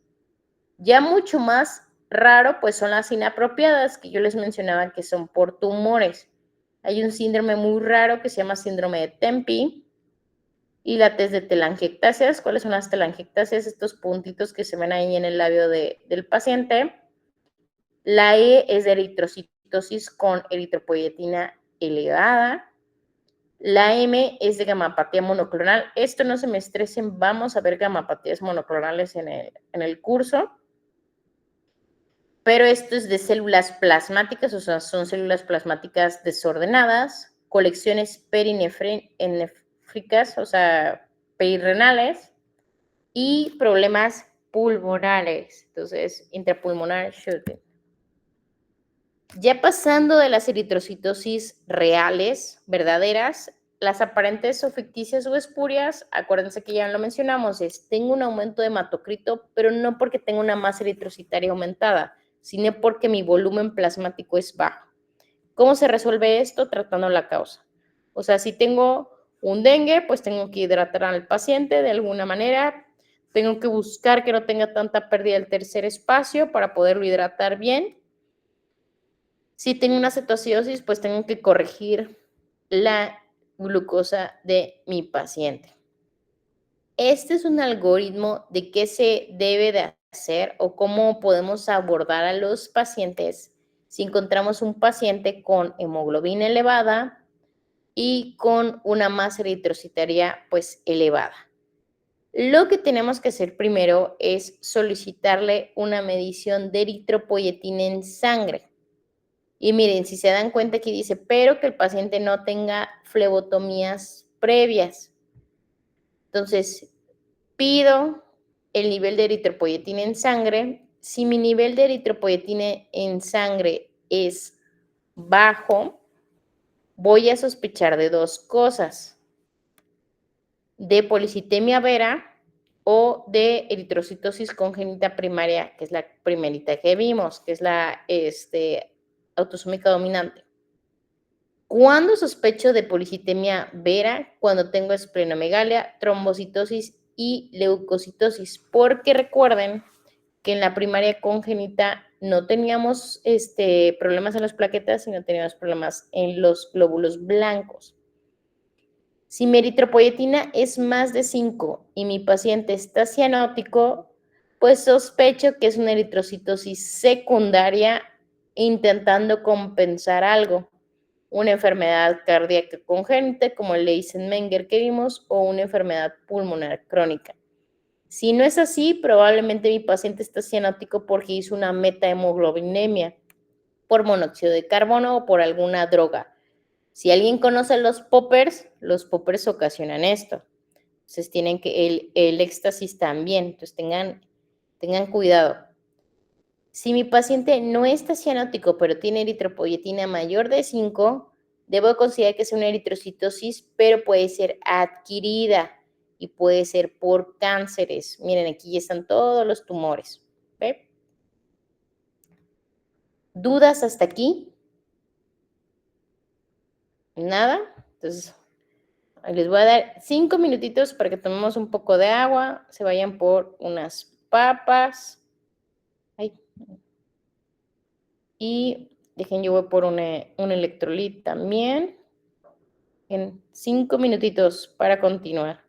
Ya mucho más raro, pues son las inapropiadas, que yo les mencionaba que son por tumores. Hay un síndrome muy raro que se llama síndrome de Tempi y la test de telangiectasias. ¿Cuáles son las telangiectasias? Estos puntitos que se ven ahí en el labio del paciente. La E es de eritrocitosis con eritropoyetina elevada. La M es de gamapatía monoclonal. Esto no se me estresen, vamos a ver gamapatías monoclonales en el curso. Pero esto es de células plasmáticas, o sea, son células plasmáticas desordenadas, colecciones perinefricas, o sea, perirrenales, y problemas pulmonares. Entonces, intrapulmonar shooting. Ya pasando de las eritrocitosis reales, verdaderas, las aparentes o ficticias o espurias, acuérdense que ya lo mencionamos, tengo un aumento de hematocrito, pero no porque tengo una masa eritrocitaria aumentada, sino porque mi volumen plasmático es bajo. ¿Cómo se resuelve esto? Tratando la causa. O sea, si tengo un dengue, pues tengo que hidratar al paciente de alguna manera, tengo que buscar que no tenga tanta pérdida del tercer espacio para poderlo hidratar bien. Si tengo una cetoacidosis, pues tengo que corregir la glucosa de mi paciente. Este es un algoritmo de qué se debe de hacer o cómo podemos abordar a los pacientes si encontramos un paciente con hemoglobina elevada y con una masa eritrocitaria pues elevada. Lo que tenemos que hacer primero es solicitarle una medición de eritropoyetina en sangre. Y miren, si se dan cuenta aquí dice, pero que el paciente no tenga flebotomías previas. Entonces, pido el nivel de eritropoyetina en sangre. Si mi nivel de eritropoyetina en sangre es bajo, voy a sospechar de dos cosas. De policitemia vera o de eritrocitosis congénita primaria, que es la primerita que vimos, que es la autosómica dominante. ¿Cuándo sospecho de policitemia vera? Cuando tengo esplenomegalia, trombocitosis y leucocitosis, porque recuerden que en la primaria congénita no teníamos problemas en las plaquetas, sino teníamos problemas en los glóbulos blancos. Si mi eritropoyetina es más de 5 y mi paciente está cianótico, pues sospecho que es una eritrocitosis secundaria intentando compensar algo. Una enfermedad cardíaca congénita como el Eisenmenger que vimos o una enfermedad pulmonar crónica. Si no es así, probablemente mi paciente está cianótico porque hizo una metahemoglobinemia por monóxido de carbono o por alguna droga. Si alguien conoce los poppers ocasionan esto. Entonces tienen que el éxtasis también, entonces tengan cuidado. Si mi paciente no está cianótico, pero tiene eritropoyetina mayor de 5, debo considerar que es una eritrocitosis, pero puede ser adquirida y puede ser por cánceres. Miren, aquí ya están todos los tumores. ¿Ve? ¿Dudas hasta aquí? ¿Nada? Entonces, les voy a dar 5 minutitos para que tomemos un poco de agua, se vayan por unas papas. Ay. Y dejen, yo voy por un electrolit también. En 5 minutitos para continuar.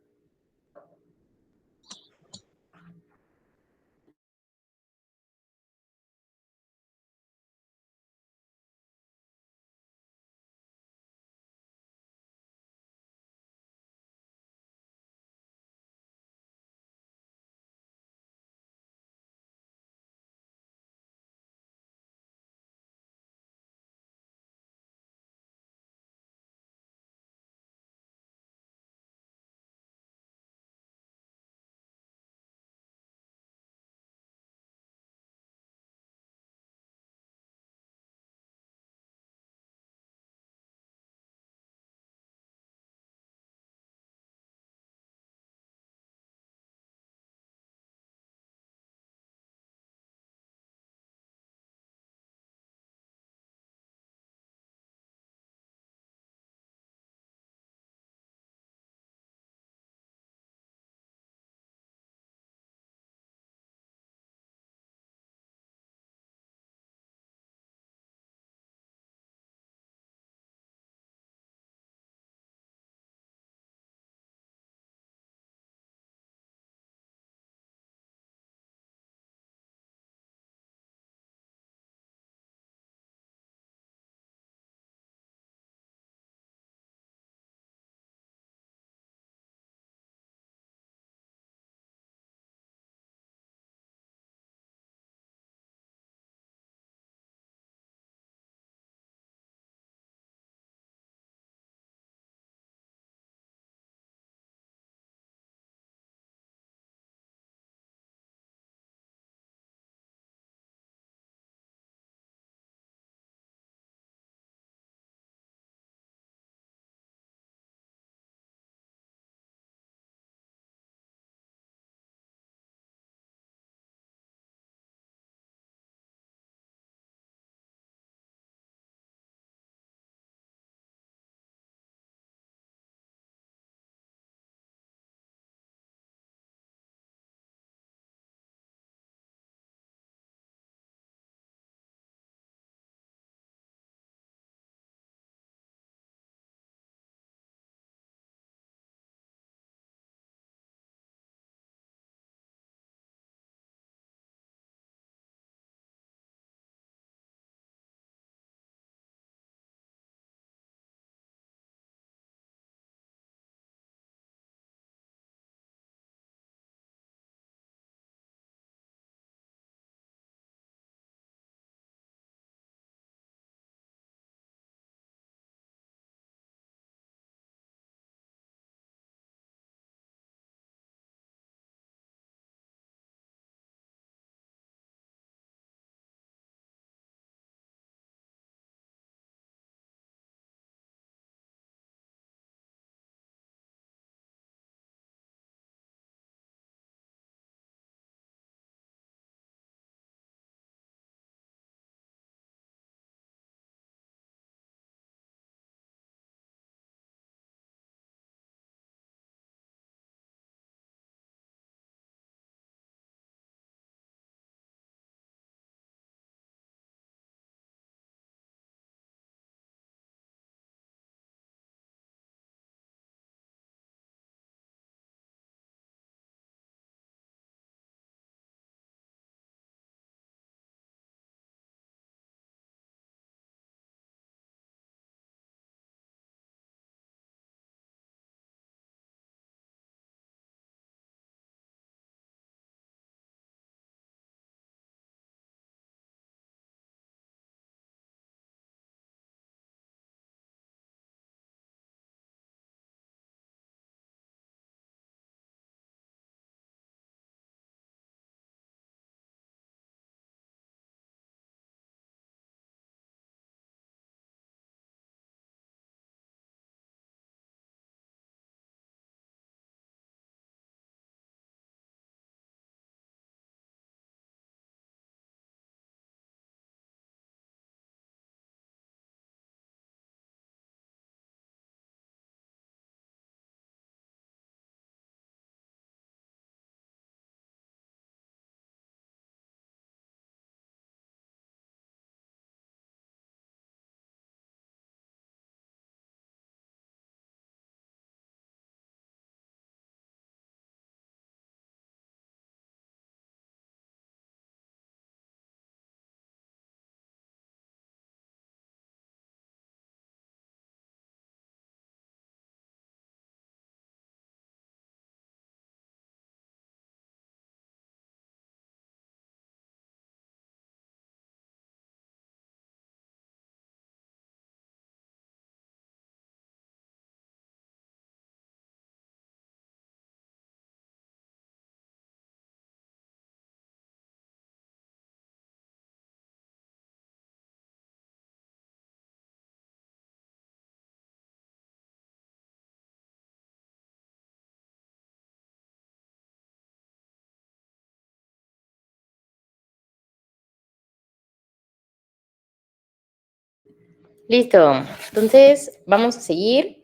Listo. Entonces, vamos a seguir.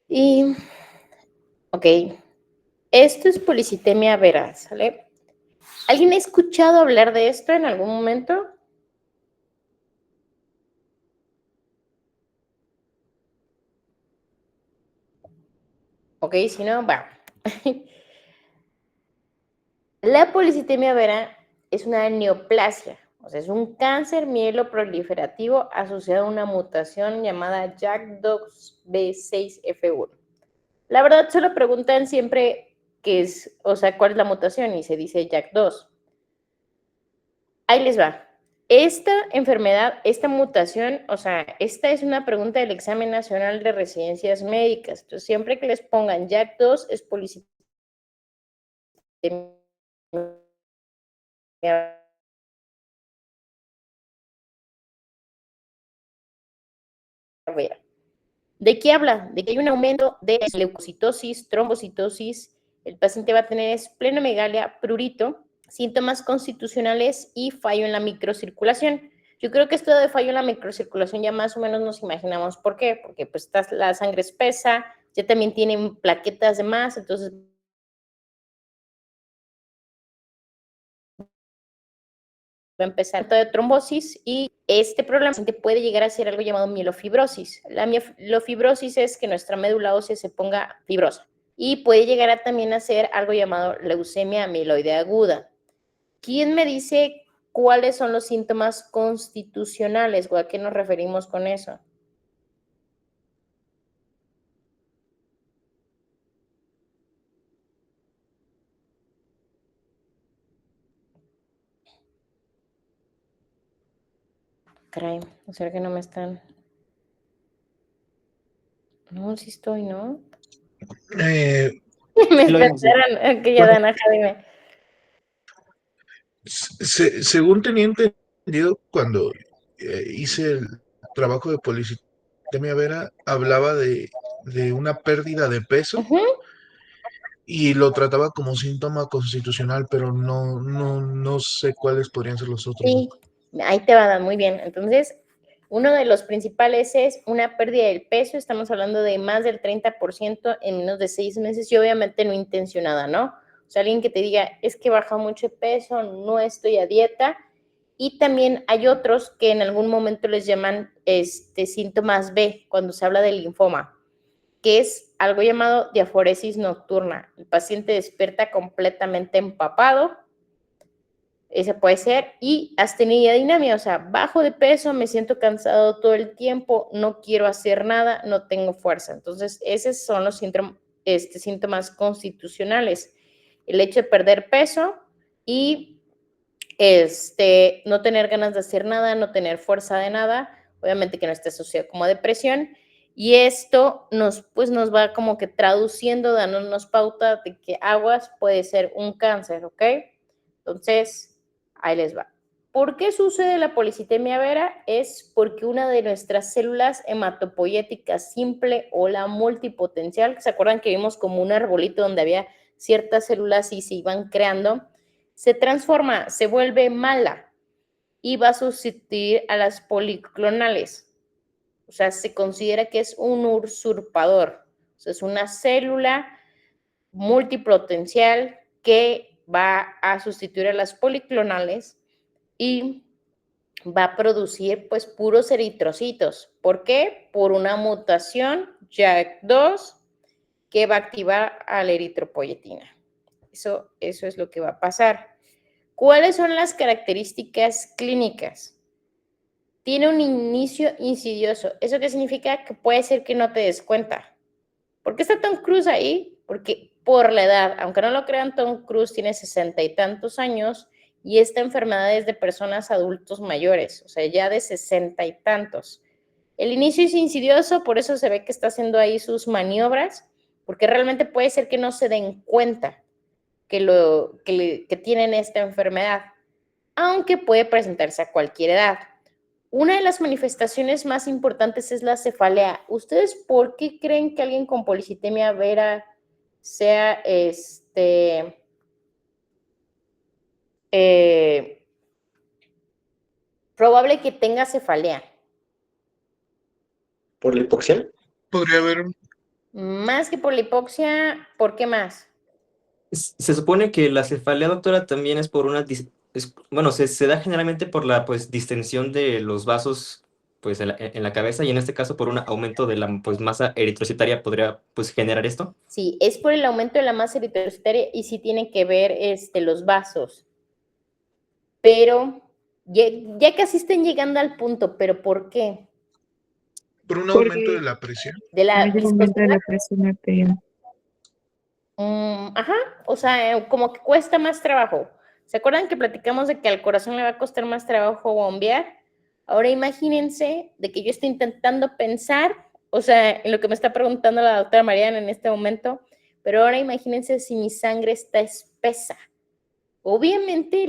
Y, ok. Esto es policitemia vera, ¿sale? ¿Alguien ha escuchado hablar de esto en algún momento? Ok, si no, va. La policitemia vera es una neoplasia, o sea, es un cáncer mieloproliferativo asociado a una mutación llamada JAK2B6F1. La verdad, solo preguntan siempre qué es, o sea, cuál es la mutación y se dice JAK2. Ahí les va. Esta enfermedad, esta mutación, o sea, esta es una pregunta del examen nacional de residencias médicas. Entonces, siempre que les pongan JAK2 es policitemia vera. ¿De qué habla? De que hay un aumento de leucocitosis, trombocitosis, el paciente va a tener esplenomegalia, prurito, síntomas constitucionales y fallo en la microcirculación. Yo creo que esto de fallo en la microcirculación ya más o menos nos imaginamos por qué, porque pues la sangre espesa, ya también tienen plaquetas de más, entonces va a empezar toda trombosis y este problema puede llegar a ser algo llamado mielofibrosis. La mielofibrosis es que nuestra médula ósea se ponga fibrosa y puede llegar a también a ser algo llamado leucemia amiloide aguda. ¿Quién me dice cuáles son los síntomas constitucionales o a qué nos referimos con eso? Caray, o sea que no me están. No, sí estoy, ¿no? Eh, Me Sí lo vimos, sí. esperaron que ya bueno, Dana, dime. según tenía entendido, cuando hice el trabajo de policitemia vera, hablaba de una pérdida de peso y lo trataba como síntoma constitucional, pero no sé cuáles podrían ser los otros. Sí, ahí te va a dar muy bien. Entonces, uno de los principales es una pérdida del peso. Estamos hablando de más del 30% en menos de 6 meses y obviamente no intencionada, ¿no? O sea, alguien que te diga, es que baja mucho de peso, no estoy a dieta. Y también hay otros que en algún momento les llaman síntomas B, cuando se habla del linfoma, que es algo llamado diaforesis nocturna. El paciente despierta completamente empapado. Ese puede ser. Y astenidia, o sea, bajo de peso, me siento cansado todo el tiempo, no quiero hacer nada, no tengo fuerza. Entonces, esos son los síntomas constitucionales. El hecho de perder peso y no tener ganas de hacer nada, no tener fuerza de nada, obviamente que no esté asociado como a depresión. Y esto pues nos va como que traduciendo, dándonos pauta de que aguas puede ser un cáncer, ¿ok? Entonces, ahí les va. ¿Por qué sucede la policitemia vera? Es porque una de nuestras células hematopoyéticas simple o la multipotencial, ¿se acuerdan que vimos como un arbolito donde había ciertas células y se iban creando? Se transforma, se vuelve mala y va a sustituir a las policlonales. O sea, se considera que es un usurpador. O sea, es una célula multipotencial que va a sustituir a las policlonales y va a producir pues puros eritrocitos. ¿Por qué? Por una mutación JAK2 que va a activar a la eritropoyetina. Eso es lo que va a pasar. ¿Cuáles son las características clínicas? Tiene un inicio insidioso. ¿Eso qué significa? Que puede ser que no te des cuenta. ¿Por qué está Tom Cruise ahí? Porque por la edad, aunque no lo crean, Tom Cruise tiene 60 y tantos años y esta enfermedad es de personas adultos mayores, o sea, ya de 60 y tantos. El inicio es insidioso, por eso se ve que está haciendo ahí sus maniobras, porque realmente puede ser que no se den cuenta que tienen esta enfermedad, aunque puede presentarse a cualquier edad. Una de las manifestaciones más importantes es la cefalea. ¿Ustedes por qué creen que alguien con policitemia vera sea probable que tenga cefalea? ¿Por la hipoxia? Podría haber Más que por la hipoxia, ¿por qué más? Se supone que la cefalea, doctora, también es por una... bueno, se da generalmente por la pues distensión de los vasos pues en la cabeza y en este caso por un aumento de la pues masa eritrocitaria podría pues generar esto. Sí, es por el aumento de la masa eritrocitaria y sí tiene que ver los vasos. Pero ya casi están llegando al punto, pero ¿por qué? por un Porque aumento de la presión. De la hay un aumento de viscosidad. la presión arterial. Ajá, o sea, como que cuesta más trabajo. ¿Se acuerdan que platicamos de que al corazón le va a costar más trabajo bombear? Ahora imagínense de que yo estoy intentando pensar, o sea, en lo que me está preguntando la doctora Mariana en este momento, pero ahora imagínense si mi sangre está espesa. Obviamente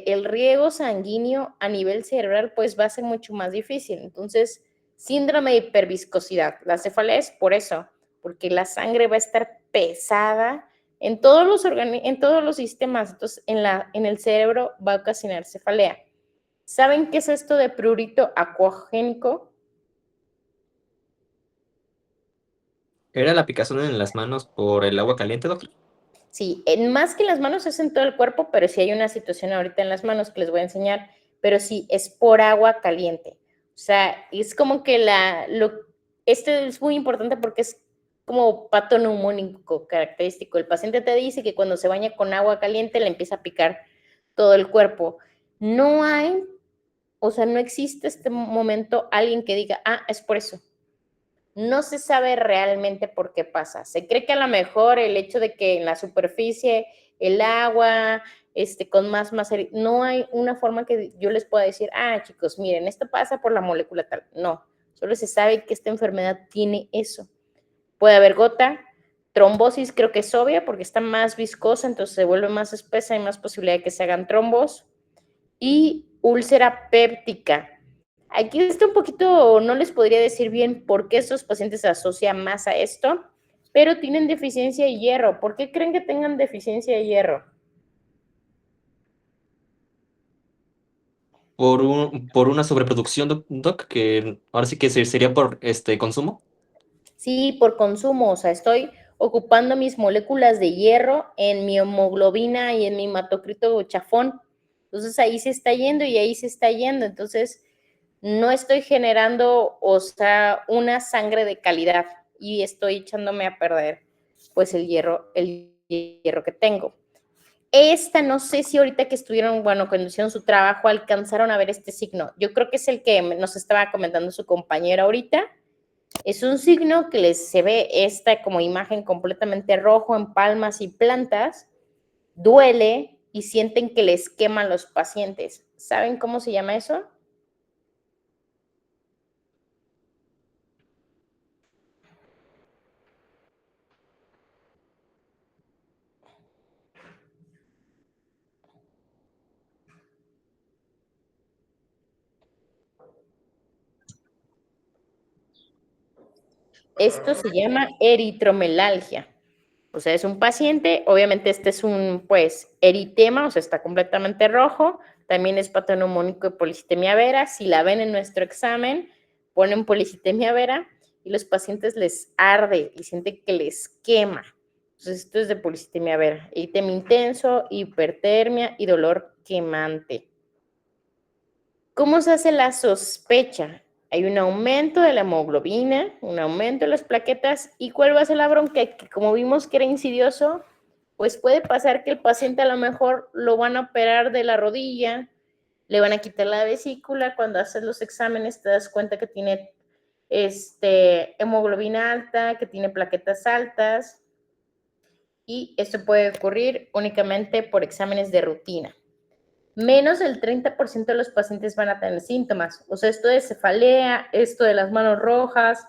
el riego sanguíneo a nivel cerebral pues va a ser mucho más difícil. Entonces, síndrome de hiperviscosidad. La cefalea es por eso, porque la sangre va a estar pesada en todos los sistemas. Entonces, en el cerebro va a ocasionar cefalea. ¿Saben qué es esto de prurito acuogénico? ¿Era la picazón en las manos por el agua caliente, doctor? Sí, más que en las manos es en todo el cuerpo, pero sí hay una situación ahorita en las manos que les voy a enseñar, pero sí es por agua caliente. O sea, es como que esto es muy importante porque es como patoneumónico característico. El paciente te dice que cuando se baña con agua caliente le empieza a picar todo el cuerpo. No hay, o sea, no existe este momento alguien que diga, ah, es por eso. No se sabe realmente por qué pasa. Se cree que a lo mejor el hecho de que en la superficie el agua con más no hay una forma que yo les pueda decir, ah, chicos, miren, esto pasa por la molécula tal. No, solo se sabe que esta enfermedad tiene eso. Puede haber gota, trombosis creo que es obvia porque está más viscosa, entonces se vuelve más espesa, hay más posibilidad de que se hagan trombos. Y úlcera péptica. Aquí está un poquito, no les podría decir bien por qué estos pacientes se asocian más a esto, pero tienen deficiencia de hierro. ¿Por qué creen que tengan deficiencia de hierro? Por una sobreproducción, doc, que ahora sí que sería por consumo. Sí, por consumo, o sea, estoy ocupando mis moléculas de hierro en mi hemoglobina y en mi hematocrito chafón. Entonces ahí se está yendo y ahí se está yendo. Entonces no estoy generando, o sea, una sangre de calidad y estoy echándome a perder pues el hierro que tengo. Esta, no sé si ahorita que estuvieron, bueno, cuando hicieron su trabajo, alcanzaron a ver este signo. Yo creo que es el que nos estaba comentando su compañera ahorita. Es un signo que se ve esta como imagen completamente rojo en palmas y plantas. Duele y sienten que les queman los pacientes. ¿Saben cómo se llama eso? Esto se llama eritromelalgia. O sea, es un paciente, obviamente este es un, pues, eritema, o sea, está completamente rojo, también es patoneumónico de policitemia vera. Si la ven en nuestro examen, ponen policitemia vera y los pacientes les arde y sienten que les quema. Entonces, esto es de policitemia vera. Eritema intenso, hipertermia y dolor quemante. ¿Cómo se hace la sospecha? Hay un aumento de la hemoglobina, un aumento de las plaquetas. ¿Y cuál va a ser la bronca? Que como vimos que era insidioso, pues puede pasar que el paciente a lo mejor lo van a operar de la rodilla, le van a quitar la vesícula. Cuando haces los exámenes te das cuenta que tiene hemoglobina alta, que tiene plaquetas altas. Y esto puede ocurrir únicamente por exámenes de rutina. Menos del 30% de los pacientes van a tener síntomas. O sea, esto de cefalea, esto de las manos rojas,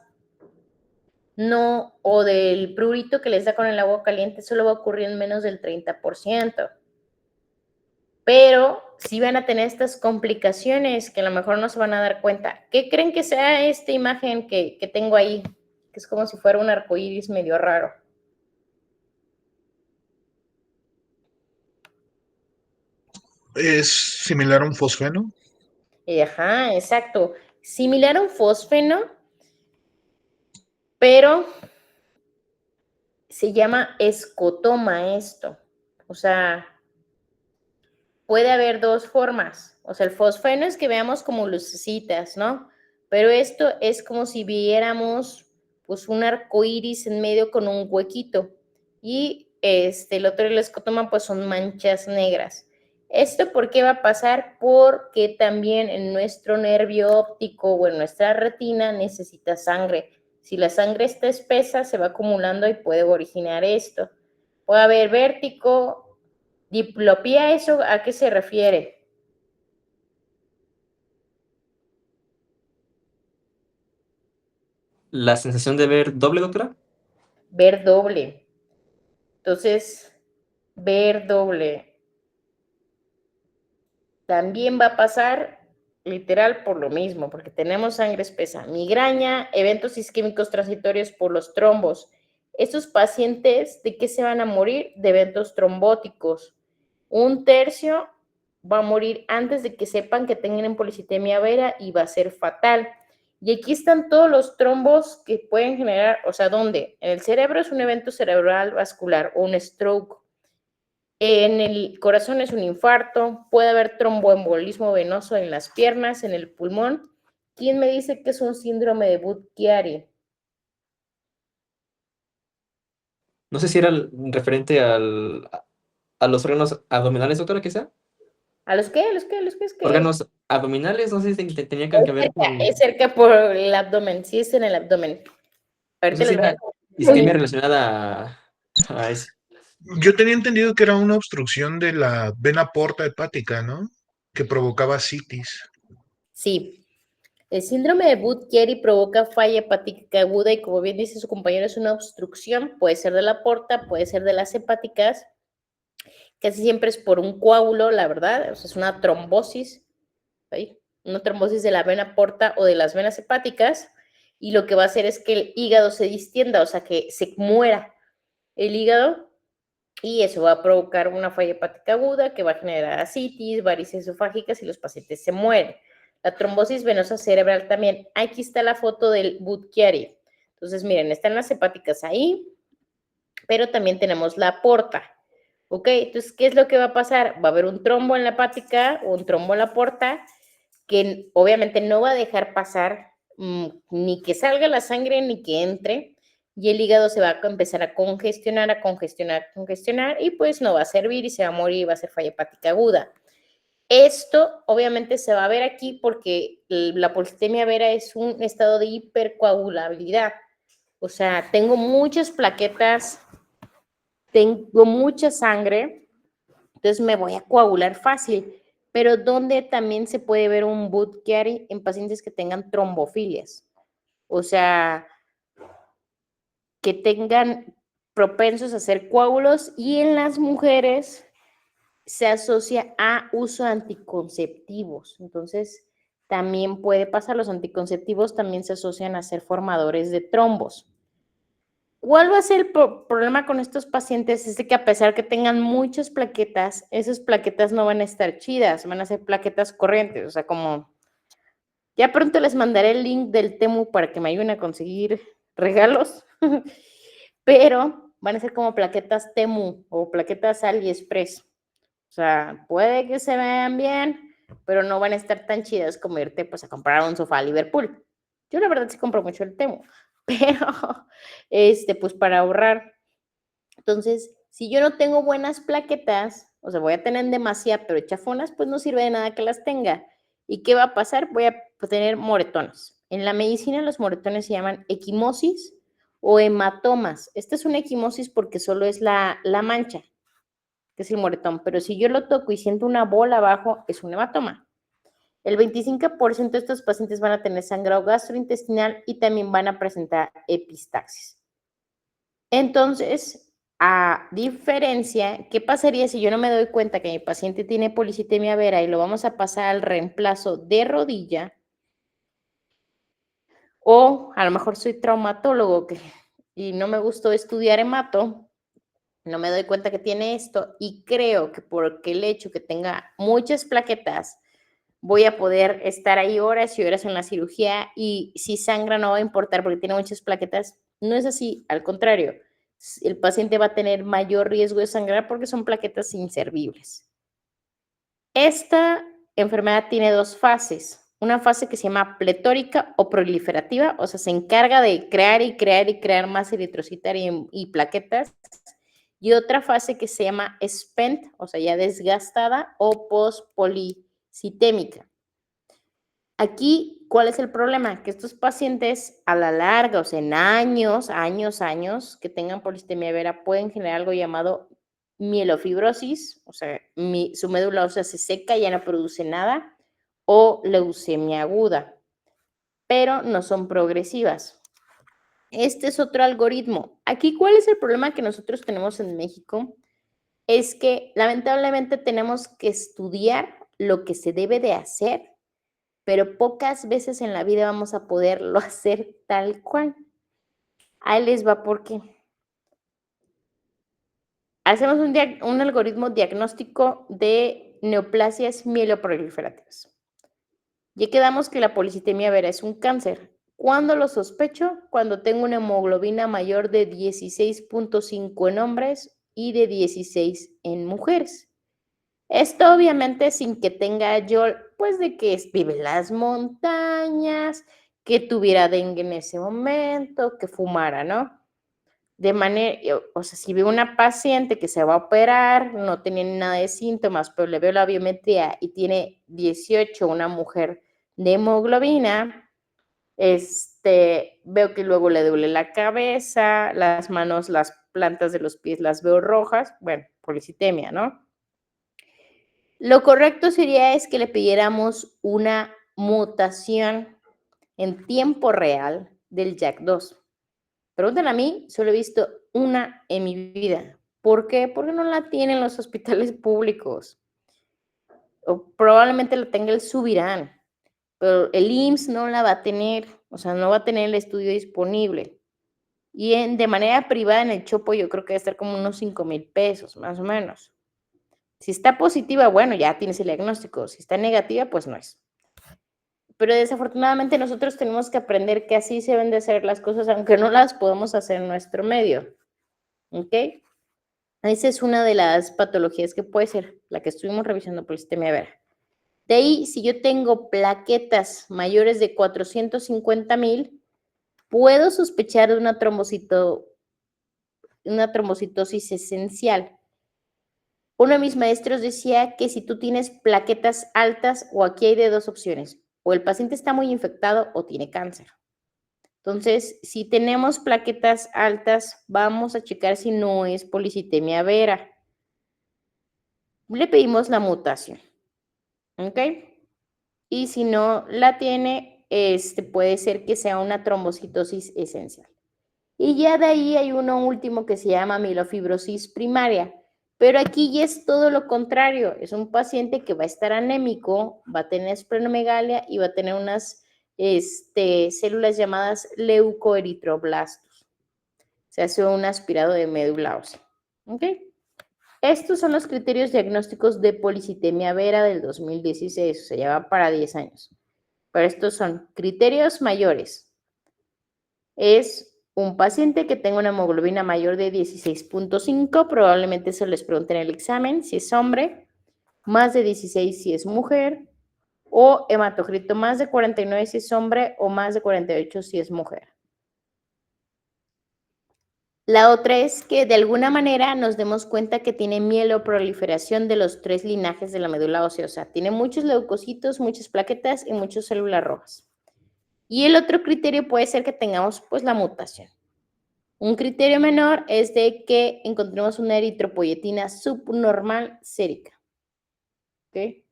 no, o del prurito que les da con el agua caliente, solo va a ocurrir en menos del 30%. Pero sí van a tener estas complicaciones que a lo mejor no se van a dar cuenta. ¿Qué creen que sea esta imagen que tengo ahí? Que es como si fuera un arcoíris medio raro. ¿Es similar a un fosfeno? Ajá, exacto. Similar a un fosfeno, pero se llama escotoma esto. O sea, puede haber dos formas. O sea, el fosfeno es que veamos como lucecitas, ¿no? Pero esto es como si viéramos pues un arco iris en medio con un huequito. Y el otro, el escotoma, pues son manchas negras. ¿Esto por qué va a pasar? Porque también en nuestro nervio óptico o en nuestra retina necesita sangre. Si la sangre está espesa, se va acumulando y puede originar esto. Puede haber vértigo, diplopía. ¿Eso a qué se refiere? ¿La sensación de ver doble, doctora? Ver doble. Entonces, ver doble. También va a pasar literal por lo mismo, porque tenemos sangre espesa. Migraña, eventos isquémicos transitorios por los trombos. Estos pacientes, ¿de qué se van a morir? De eventos trombóticos. 1/3 va a morir antes de que sepan que tengan policitemia vera y va a ser fatal. Y aquí están todos los trombos que pueden generar, o sea, ¿dónde? En el cerebro es un evento cerebral vascular o un stroke. En el corazón es un infarto, puede haber tromboembolismo venoso en las piernas, en el pulmón. ¿Quién me dice que es un síndrome de Budd-Chiari? No sé si era referente a los órganos abdominales, doctora, quizá. ¿A los qué? ¿A los qué? ¿A los qué? ¿Es que? Órganos abdominales, no sé si tenía que ver con... Es cerca por el abdomen, sí es en el abdomen. No Ahorita sé si les voy era a... isquemia relacionada a eso. Yo tenía entendido que era una obstrucción de la vena porta hepática, ¿no? Que provocaba citis. Sí, el síndrome de Budd-Chiari provoca falla hepática aguda y, como bien dice su compañero, es una obstrucción, puede ser de la porta, puede ser de las hepáticas, casi siempre es por un coágulo, la verdad, o sea, es una trombosis, ¿sí? Una trombosis de la vena porta o de las venas hepáticas, y lo que va a hacer es que el hígado se distienda, o sea, que se muera el hígado, y eso va a provocar una falla hepática aguda que va a generar ascitis, varices esofágicas y los pacientes se mueren. La trombosis venosa cerebral también. Aquí está la foto del Budd-Chiari. Entonces, miren, están las hepáticas ahí, pero también tenemos la porta. ¿Ok? Entonces, ¿qué es lo que va a pasar? Va a haber un trombo en la hepática o un trombo en la porta que obviamente no va a dejar pasar ni que salga la sangre ni que entre, y el hígado se va a empezar a congestionar, y pues no va a servir y se va a morir y va a ser falla hepática aguda. Esto obviamente se va a ver aquí porque la policitemia vera es un estado de hipercoagulabilidad. O sea, tengo muchas plaquetas, tengo mucha sangre, entonces me voy a coagular fácil. Pero donde también se puede ver un Budd-Chiari en pacientes que tengan trombofilias. O sea, que tengan propensos a hacer coágulos, y en las mujeres se asocia a uso de anticonceptivos. Entonces, también puede pasar, los anticonceptivos también se asocian a ser formadores de trombos. ¿Cuál va a ser el problema con estos pacientes? Es de que a pesar que tengan muchas plaquetas, esas plaquetas no van a estar chidas, van a ser plaquetas corrientes, o sea, como... Ya pronto les mandaré el link del Temu para que me ayuden a conseguir regalos, pero van a ser como plaquetas Temu o plaquetas AliExpress. O sea, puede que se vean bien, pero no van a estar tan chidas como irte pues a comprar un sofá a Liverpool. Yo la verdad sí compro mucho el Temu, pero pues para ahorrar. Entonces, si yo no tengo buenas plaquetas, o sea, voy a tener demasiadas, pero chafonas, pues no sirve de nada que las tenga. ¿Y qué va a pasar? Voy a tener moretones. En la medicina los moretones se llaman equimosis o hematomas. Esta es una equimosis porque solo es la mancha, que es el moretón, pero si yo lo toco y siento una bola abajo, es un hematoma. El 25% de estos pacientes van a tener sangrado gastrointestinal y también van a presentar epistaxis. Entonces, a diferencia, ¿qué pasaría si yo no me doy cuenta que mi paciente tiene policitemia vera y lo vamos a pasar al reemplazo de rodilla? O a lo mejor soy traumatólogo y no me gustó estudiar hemato, no me doy cuenta que tiene esto y creo que porque el hecho que tenga muchas plaquetas voy a poder estar ahí horas y horas en la cirugía, y si sangra no va a importar porque tiene muchas plaquetas, No es así, al contrario, el paciente va a tener mayor riesgo de sangrar porque son plaquetas inservibles. Esta enfermedad tiene dos fases. Una fase que se llama pletórica o proliferativa, o sea, se encarga de crear y crear y crear más eritrocitaria y plaquetas. Y otra fase que se llama spent, o sea, ya desgastada o postpolicitémica. Aquí, ¿cuál es el problema? Que estos pacientes a la larga, o sea, en años que tengan policitemia vera, pueden generar algo llamado mielofibrosis, o sea, su médula ósea se seca y ya no produce nada, o leucemia aguda, pero no son progresivas. Este es otro algoritmo. Aquí, ¿cuál es el problema que nosotros tenemos en México? Es que lamentablemente tenemos que estudiar lo que se debe de hacer, pero pocas veces en la vida vamos a poderlo hacer tal cual. Ahí les va por qué. Hacemos un algoritmo diagnóstico de neoplasias mieloproliferativas. Ya quedamos que la policitemia vera es un cáncer. ¿Cuándo lo sospecho? Cuando tengo una hemoglobina mayor de 16.5 en hombres y de 16 en mujeres. Esto obviamente sin que tenga yo, pues de que vive en las montañas, que tuviera dengue en ese momento, que fumara, ¿no? De manera, o sea, si veo una paciente que se va a operar, no tiene nada de síntomas, pero le veo la biometría y tiene 18, una mujer de hemoglobina, veo que luego le duele la cabeza, las manos, las plantas de los pies las veo rojas, bueno, policitemia, ¿no? Lo correcto sería es que le pidiéramos una mutación en tiempo real del JAK2. Pregúntenle a mí, solo he visto una en mi vida. ¿Por qué? Porque no la tienen los hospitales públicos. O probablemente la tenga el Subirán, pero el IMSS no la va a tener, o sea, no va a tener el estudio disponible. Y de manera privada en el Chopo yo creo que debe estar como unos 5,000 pesos, más o menos. Si está positiva, bueno, ya tienes el diagnóstico. Si está negativa, pues no es. Pero desafortunadamente nosotros tenemos que aprender que así se deben de hacer las cosas, aunque no las podemos hacer en nuestro medio. ¿Ok? Esa es una de las patologías que puede ser, la que estuvimos revisando por policitemia vera. De ahí, si yo tengo plaquetas mayores de 450,000, puedo sospechar de una trombocitosis esencial. Uno de mis maestros decía que si tú tienes plaquetas altas, o aquí hay de dos opciones, o el paciente está muy infectado o tiene cáncer. Entonces, si tenemos plaquetas altas, vamos a checar si no es policitemia vera. Le pedimos la mutación, ¿ok? Y si no la tiene, puede ser que sea una trombocitosis esencial. Y ya de ahí hay uno último que se llama mielofibrosis primaria. Pero aquí ya es todo lo contrario. Es un paciente que va a estar anémico, va a tener esplenomegalia y va a tener unas células llamadas leucoeritroblastos. Se hace un aspirado de médula ósea. ¿Ok? Estos son los criterios diagnósticos de policitemia vera del 2016. O sea, ya va para 10 años. Pero estos son criterios mayores. Es un paciente que tenga una hemoglobina mayor de 16.5, probablemente se les pregunte en el examen si es hombre, más de 16 si es mujer, o hematocrito más de 49 si es hombre, o más de 48 si es mujer. La otra es que de alguna manera nos demos cuenta que tiene mieloproliferación de los 3 linajes de la médula ósea, o sea, tiene muchos leucocitos, muchas plaquetas y muchas células rojas. Y el otro criterio puede ser que tengamos pues la mutación. Un criterio menor es de que encontremos una eritropoyetina subnormal sérica. ¿Ok?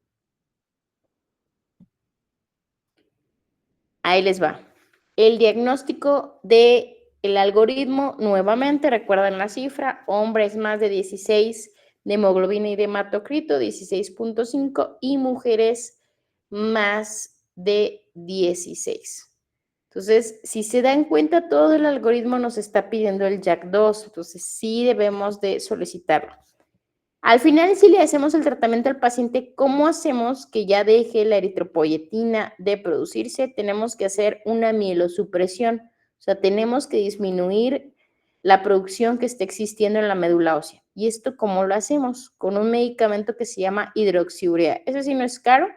Ahí les va. El diagnóstico del algoritmo, nuevamente, recuerdan la cifra, hombres más de 16 de hemoglobina y de hematocrito, 16.5, y mujeres más de 16. Entonces, si se dan cuenta, todo el algoritmo nos está pidiendo el JAK2, entonces sí debemos de solicitarlo. Al final, si le hacemos el tratamiento al paciente, ¿cómo hacemos que ya deje la eritropoyetina de producirse? Tenemos que hacer una mielosupresión. O sea, tenemos que disminuir la producción que está existiendo en la médula ósea. ¿Y esto cómo lo hacemos? Con un medicamento que se llama hidroxiurea. Ese sí no es caro.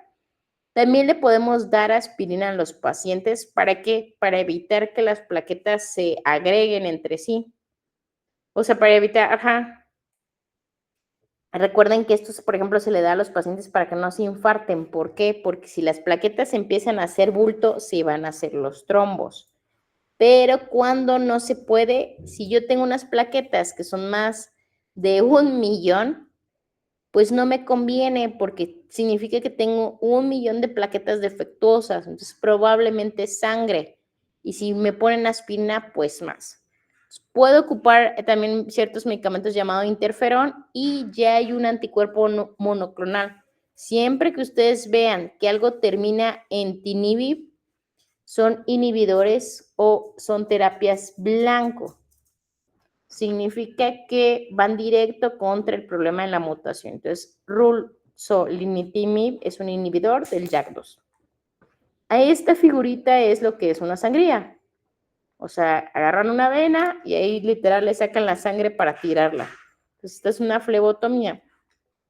También le podemos dar aspirina a los pacientes. ¿Para qué? Para evitar que las plaquetas se agreguen entre sí. O sea, para evitar, ajá. Recuerden que esto, por ejemplo, se le da a los pacientes para que no se infarten. ¿Por qué? Porque si las plaquetas empiezan a hacer bulto, se van a hacer los trombos. Pero cuando no se puede, si yo tengo unas plaquetas que son más de 1 millón, pues no me conviene porque significa que tengo 1 millón de plaquetas defectuosas, entonces probablemente sangre. Y si me ponen aspirina, pues más. Puedo ocupar también ciertos medicamentos llamados interferón y ya hay un anticuerpo monoclonal. Siempre que ustedes vean que algo termina en tinibib, son inhibidores o son terapias blanco. Significa que van directo contra el problema de la mutación. Entonces, ruxolitinib es un inhibidor del JAK2. A esta figurita es lo que es una sangría. O sea, agarran una vena y ahí literal le sacan la sangre para tirarla. Entonces, esta es una flebotomía.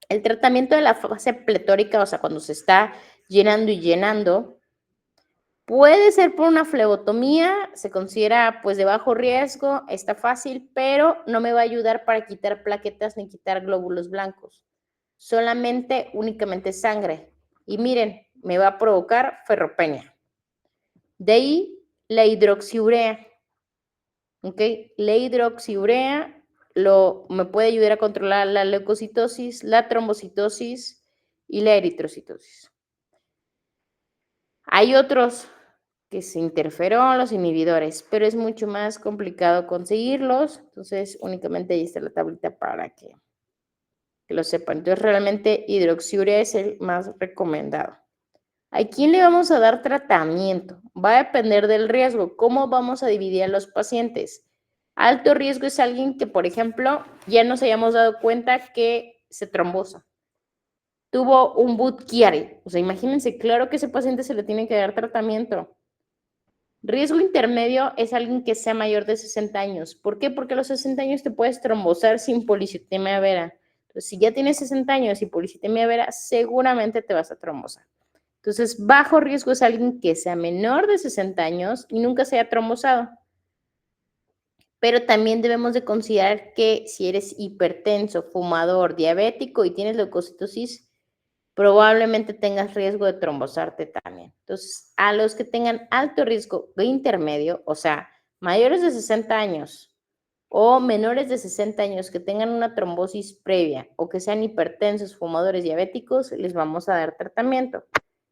El tratamiento de la fase pletórica, o sea, cuando se está llenando y llenando, puede ser por una flebotomía, se considera pues de bajo riesgo, está fácil, pero no me va a ayudar para quitar plaquetas ni quitar glóbulos blancos. Solamente, únicamente sangre. Y miren, me va a provocar ferropenia. De ahí, la hidroxiurea. ¿Ok? La hidroxiurea me puede ayudar a controlar la leucocitosis, la trombocitosis y la eritrocitosis. Hay otros que se interferón, los inhibidores, pero es mucho más complicado conseguirlos, entonces únicamente ahí está la tablita para que lo sepan. Entonces realmente hidroxiurea es el más recomendado. ¿A quién le vamos a dar tratamiento? Va a depender del riesgo. ¿Cómo vamos a dividir a los pacientes? Alto riesgo es alguien que, por ejemplo, ya nos hayamos dado cuenta que se trombosa. Tuvo un Budd-Chiari. O sea, imagínense, claro que ese paciente se le tiene que dar tratamiento. Riesgo intermedio es alguien que sea mayor de 60 años. ¿Por qué? Porque a los 60 años te puedes trombosar sin policitemia vera. Entonces, si ya tienes 60 años y policitemia vera, seguramente te vas a trombosar. Entonces, bajo riesgo es alguien que sea menor de 60 años y nunca se haya trombosado. Pero también debemos de considerar que si eres hipertenso, fumador, diabético y tienes leucocitosis, probablemente tengas riesgo de trombosarte también. Entonces, a los que tengan alto riesgo de intermedio, o sea, mayores de 60 años o menores de 60 años que tengan una trombosis previa o que sean hipertensos, fumadores, diabéticos, les vamos a dar tratamiento.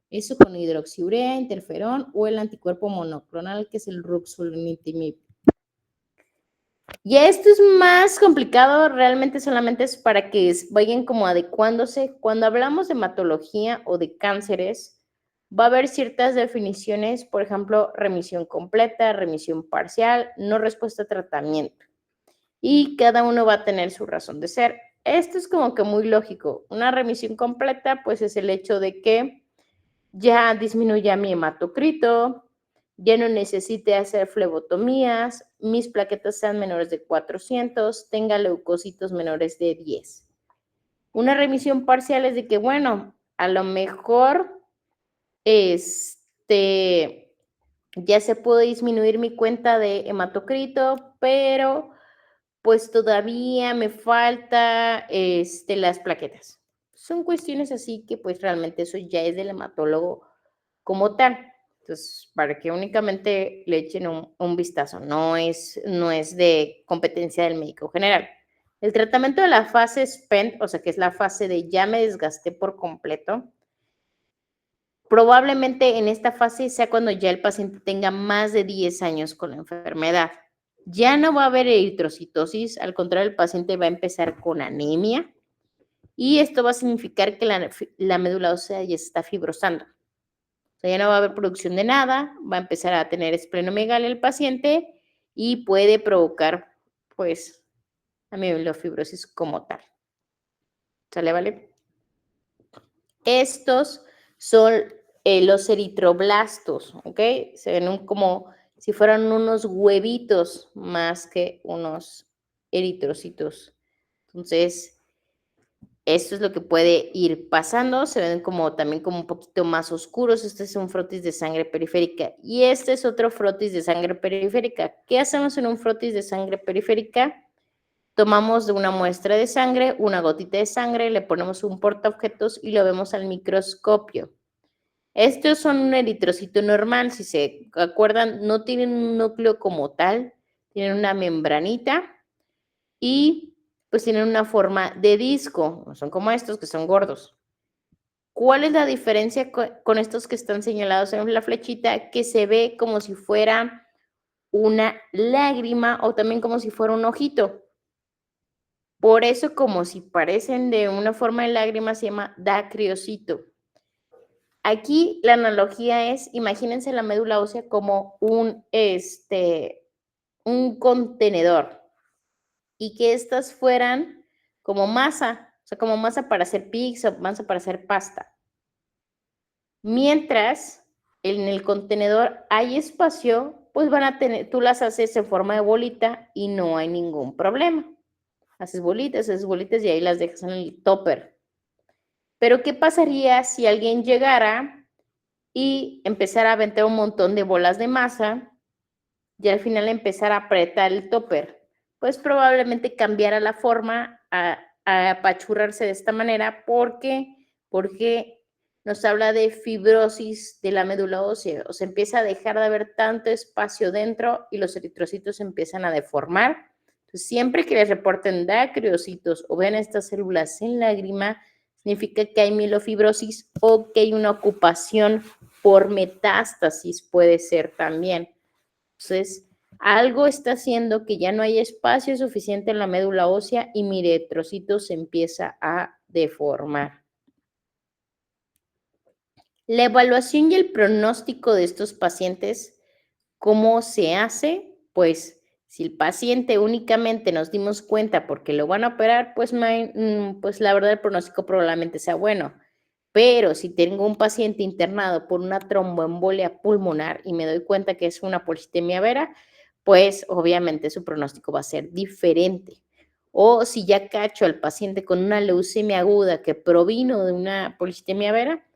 Eso con hidroxiurea, interferón o el anticuerpo monoclonal que es el ruxolitinib. Y esto es más complicado, realmente solamente es para que vayan como adecuándose. Cuando hablamos de hematología o de cánceres, va a haber ciertas definiciones, por ejemplo, remisión completa, remisión parcial, no respuesta a tratamiento. Y cada uno va a tener su razón de ser. Esto es como que muy lógico. Una remisión completa, pues es el hecho de que ya disminuya mi hematocrito, ya no necesite hacer flebotomías, mis plaquetas sean menores de 400, tenga leucocitos menores de 10. Una remisión parcial es de que, bueno, a lo mejor ya se puede disminuir mi cuenta de hematocrito, pero pues todavía me falta las plaquetas. Son cuestiones así que pues realmente eso ya es del hematólogo como tal. Entonces, para que únicamente le echen un vistazo, no es de competencia del médico general. El tratamiento de la fase SPENT, o sea, que es la fase de ya me desgasté por completo, probablemente en esta fase sea cuando ya el paciente tenga más de 10 años con la enfermedad. Ya no va a haber eritrocitosis, al contrario, el paciente va a empezar con anemia y esto va a significar que la médula ósea ya se está fibrosando. O sea, ya no va a haber producción de nada, va a empezar a tener esplenomegalia el paciente y puede provocar, pues, amielofibrosis como tal. ¿Sale, vale? Estos son los eritroblastos, ¿ok? Se ven como si fueran unos huevitos más que unos eritrocitos. Entonces, esto es lo que puede ir pasando. Se ven como también como un poquito más oscuros. Este es un frotis de sangre periférica y este es otro frotis de sangre periférica. ¿Qué hacemos en un frotis de sangre periférica? Tomamos de una muestra de sangre, una gotita de sangre, le ponemos un portaobjetos y lo vemos al microscopio. Estos son un eritrocito normal, si se acuerdan, no tienen un núcleo como tal, tienen una membranita y pues tienen una forma de disco, no son como estos que son gordos. ¿Cuál es la diferencia con estos que están señalados en la flechita? Que se ve como si fuera una lágrima o también como si fuera un ojito. Por eso, como si parecen de una forma de lágrima, se llama dacriocito. Aquí la analogía es, imagínense la médula ósea como un contenedor y que estas fueran como masa, o sea, como masa para hacer pizza, masa para hacer pasta. Mientras en el contenedor hay espacio, pues van a tener, tú las haces en forma de bolita y no hay ningún problema. Haces bolitas y ahí las dejas en el topper. Pero ¿qué pasaría si alguien llegara y empezara a aventar un montón de bolas de masa y al final empezara a apretar el topper? Pues probablemente cambiara la forma a apachurrarse de esta manera porque nos habla de fibrosis de la médula ósea, o sea, empieza a dejar de haber tanto espacio dentro y los eritrocitos empiezan a deformar. Entonces, siempre que les reporten dacriocitos o vean estas células en lágrima, significa que hay mielofibrosis o que hay una ocupación por metástasis, puede ser también. Entonces, algo está haciendo que ya no hay espacio suficiente en la médula ósea y mi eritrocito se empieza a deformar. La evaluación y el pronóstico de estos pacientes, ¿cómo se hace? Pues si el paciente únicamente nos dimos cuenta porque lo van a operar, pues la verdad el pronóstico probablemente sea bueno. Pero si tengo un paciente internado por una tromboembolia pulmonar y me doy cuenta que es una policitemia vera, pues obviamente su pronóstico va a ser diferente. O si ya cacho al paciente con una leucemia aguda que provino de una policitemia vera,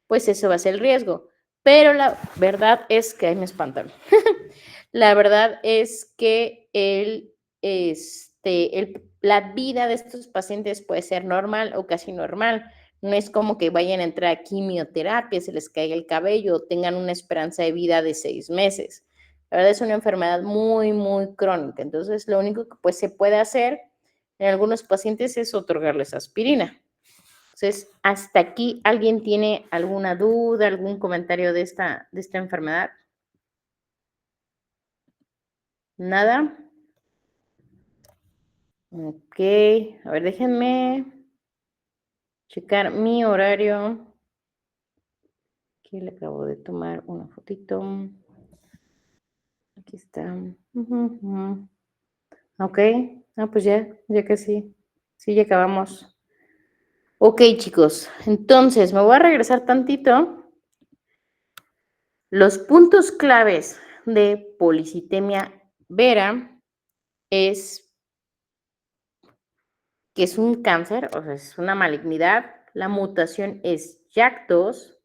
pues eso va a ser el riesgo. Pero la verdad es que, ahí me espantan, la verdad es que la vida de estos pacientes puede ser normal o casi normal. No es como que vayan a entrar a quimioterapia, se les caiga el cabello o tengan una esperanza de vida de 6 meses. La verdad es una enfermedad muy, muy crónica. Entonces, lo único que pues, se puede hacer en algunos pacientes es otorgarles aspirina. Entonces, hasta aquí, ¿alguien tiene alguna duda, algún comentario de esta enfermedad? ¿Nada? Ok, a ver, déjenme checar mi horario. Aquí le acabo de tomar una fotito. Aquí está. Ok, pues ya que sí. Sí, ya acabamos. Ok, chicos, entonces me voy a regresar tantito. Los puntos claves de policitemia vera es que es un cáncer, o sea, es una malignidad. La mutación es JAK2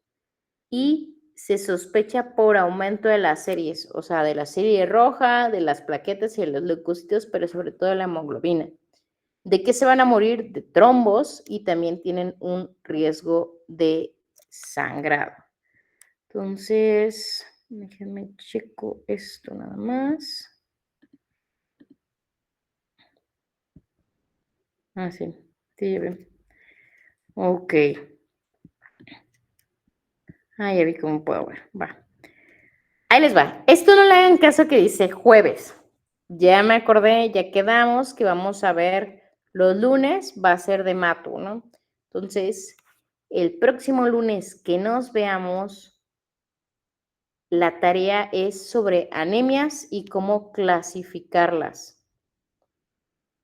y se sospecha por aumento de las series, o sea, de la serie roja, de las plaquetas y de los leucocitos, pero sobre todo de la hemoglobina. ¿De qué se van a morir? De trombos y también tienen un riesgo de sangrado. Entonces, déjenme checo esto nada más. Ah, sí, ya ven. Ok. Ah, ya vi cómo puedo ver. Va. Ahí les va. Esto no le hagan caso que dice jueves. Ya me acordé, ya quedamos que vamos a ver los lunes, va a ser de Matu, ¿no? Entonces, el próximo lunes que nos veamos, la tarea es sobre anemias y cómo clasificarlas.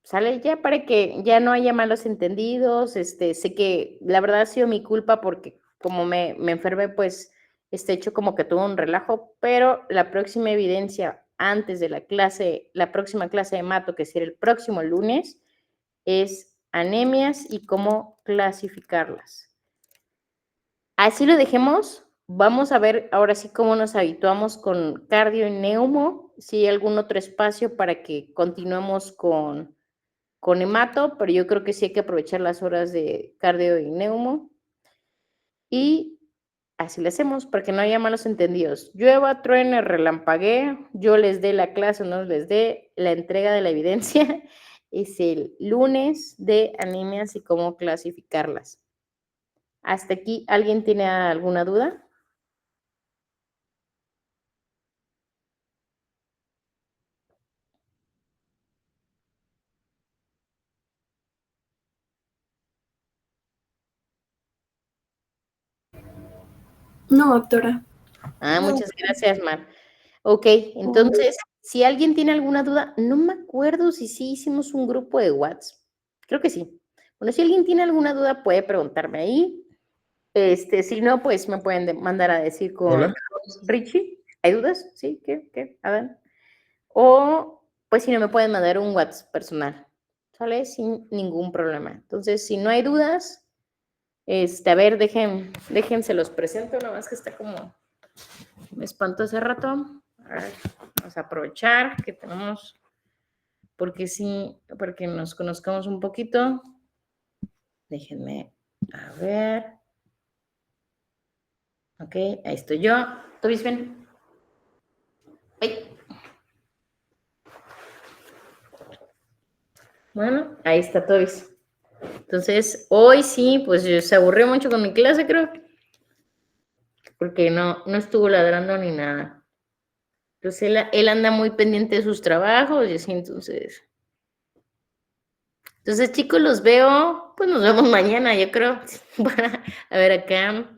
¿Sale? Ya para que ya no haya malos entendidos. Sé que la verdad ha sido mi culpa porque como me enfermé, pues está hecho como que tuvo un relajo, pero la próxima evidencia antes de la próxima clase de mato, que será el próximo lunes, es anemias y cómo clasificarlas. Así lo dejemos. Vamos a ver ahora sí cómo nos habituamos con cardio y neumo, si hay algún otro espacio para que continuemos con hemato, pero yo creo que sí hay que aprovechar las horas de cardio y neumo. Y así lo hacemos para que no haya malos entendidos. Llueva, truene, relampaguee, yo les dé la clase o no les dé la entrega de la evidencia. Es el lunes de anemias y cómo clasificarlas. ¿Hasta aquí alguien tiene alguna duda? No, doctora. Muchas gracias, Mar. Ok, entonces, si alguien tiene alguna duda, no me acuerdo si sí hicimos un grupo de WhatsApp. Creo que sí. Bueno, si alguien tiene alguna duda, puede preguntarme ahí. Si no, pues me pueden mandar a decir con Hola. Richie. ¿Hay dudas? ¿Sí? ¿Qué? Adán. O, pues si no, me pueden mandar un WhatsApp personal. ¿Sale? Sin ningún problema. Entonces, si no hay dudas, a ver, déjense los presento, nada más que está como, me espantó hace rato. A ver, vamos a aprovechar que tenemos, porque sí, porque nos conozcamos un poquito. Déjenme, a ver. Ok, ahí estoy yo. ¿Tobis, ven? ¡Ay! Bueno, ahí está Tobis. Entonces, hoy sí, pues se aburrió mucho con mi clase, creo. Porque no estuvo ladrando ni nada. Entonces, él anda muy pendiente de sus trabajos y así, entonces. Entonces, chicos, los veo, pues nos vemos mañana, yo creo. A ver acá.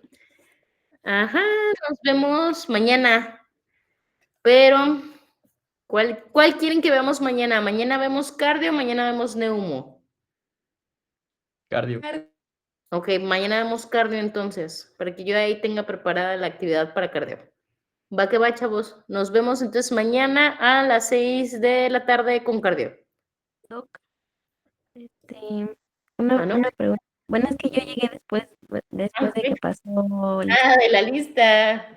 Ajá, nos vemos mañana. Pero, ¿cuál quieren que veamos mañana? ¿Mañana vemos cardio o mañana vemos neumo? Cardio. Ok, mañana vemos cardio entonces, para que yo ahí tenga preparada la actividad para cardio. Va que va, chavos. Nos vemos entonces mañana a las 6 de la tarde con cardio. Doc, una ¿no? pregunta. Bueno, es que yo llegué después de que pasó de la lista.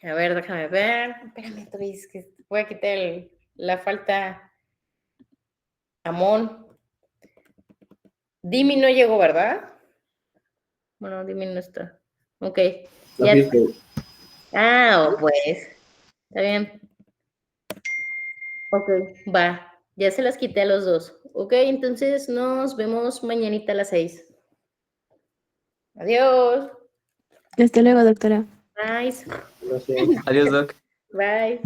A ver, déjame ver. Espérame, Tobis, que voy a quitar la falta. Amón. Dimi no llegó, ¿verdad? Bueno, Dimi no está. Ok. Ya. Pues. Está bien. Ok, va. Ya se las quité a los dos. Ok, entonces nos vemos mañanita a las 6. Adiós. Hasta luego, doctora. Nice. Gracias. Adiós, Doc. Bye.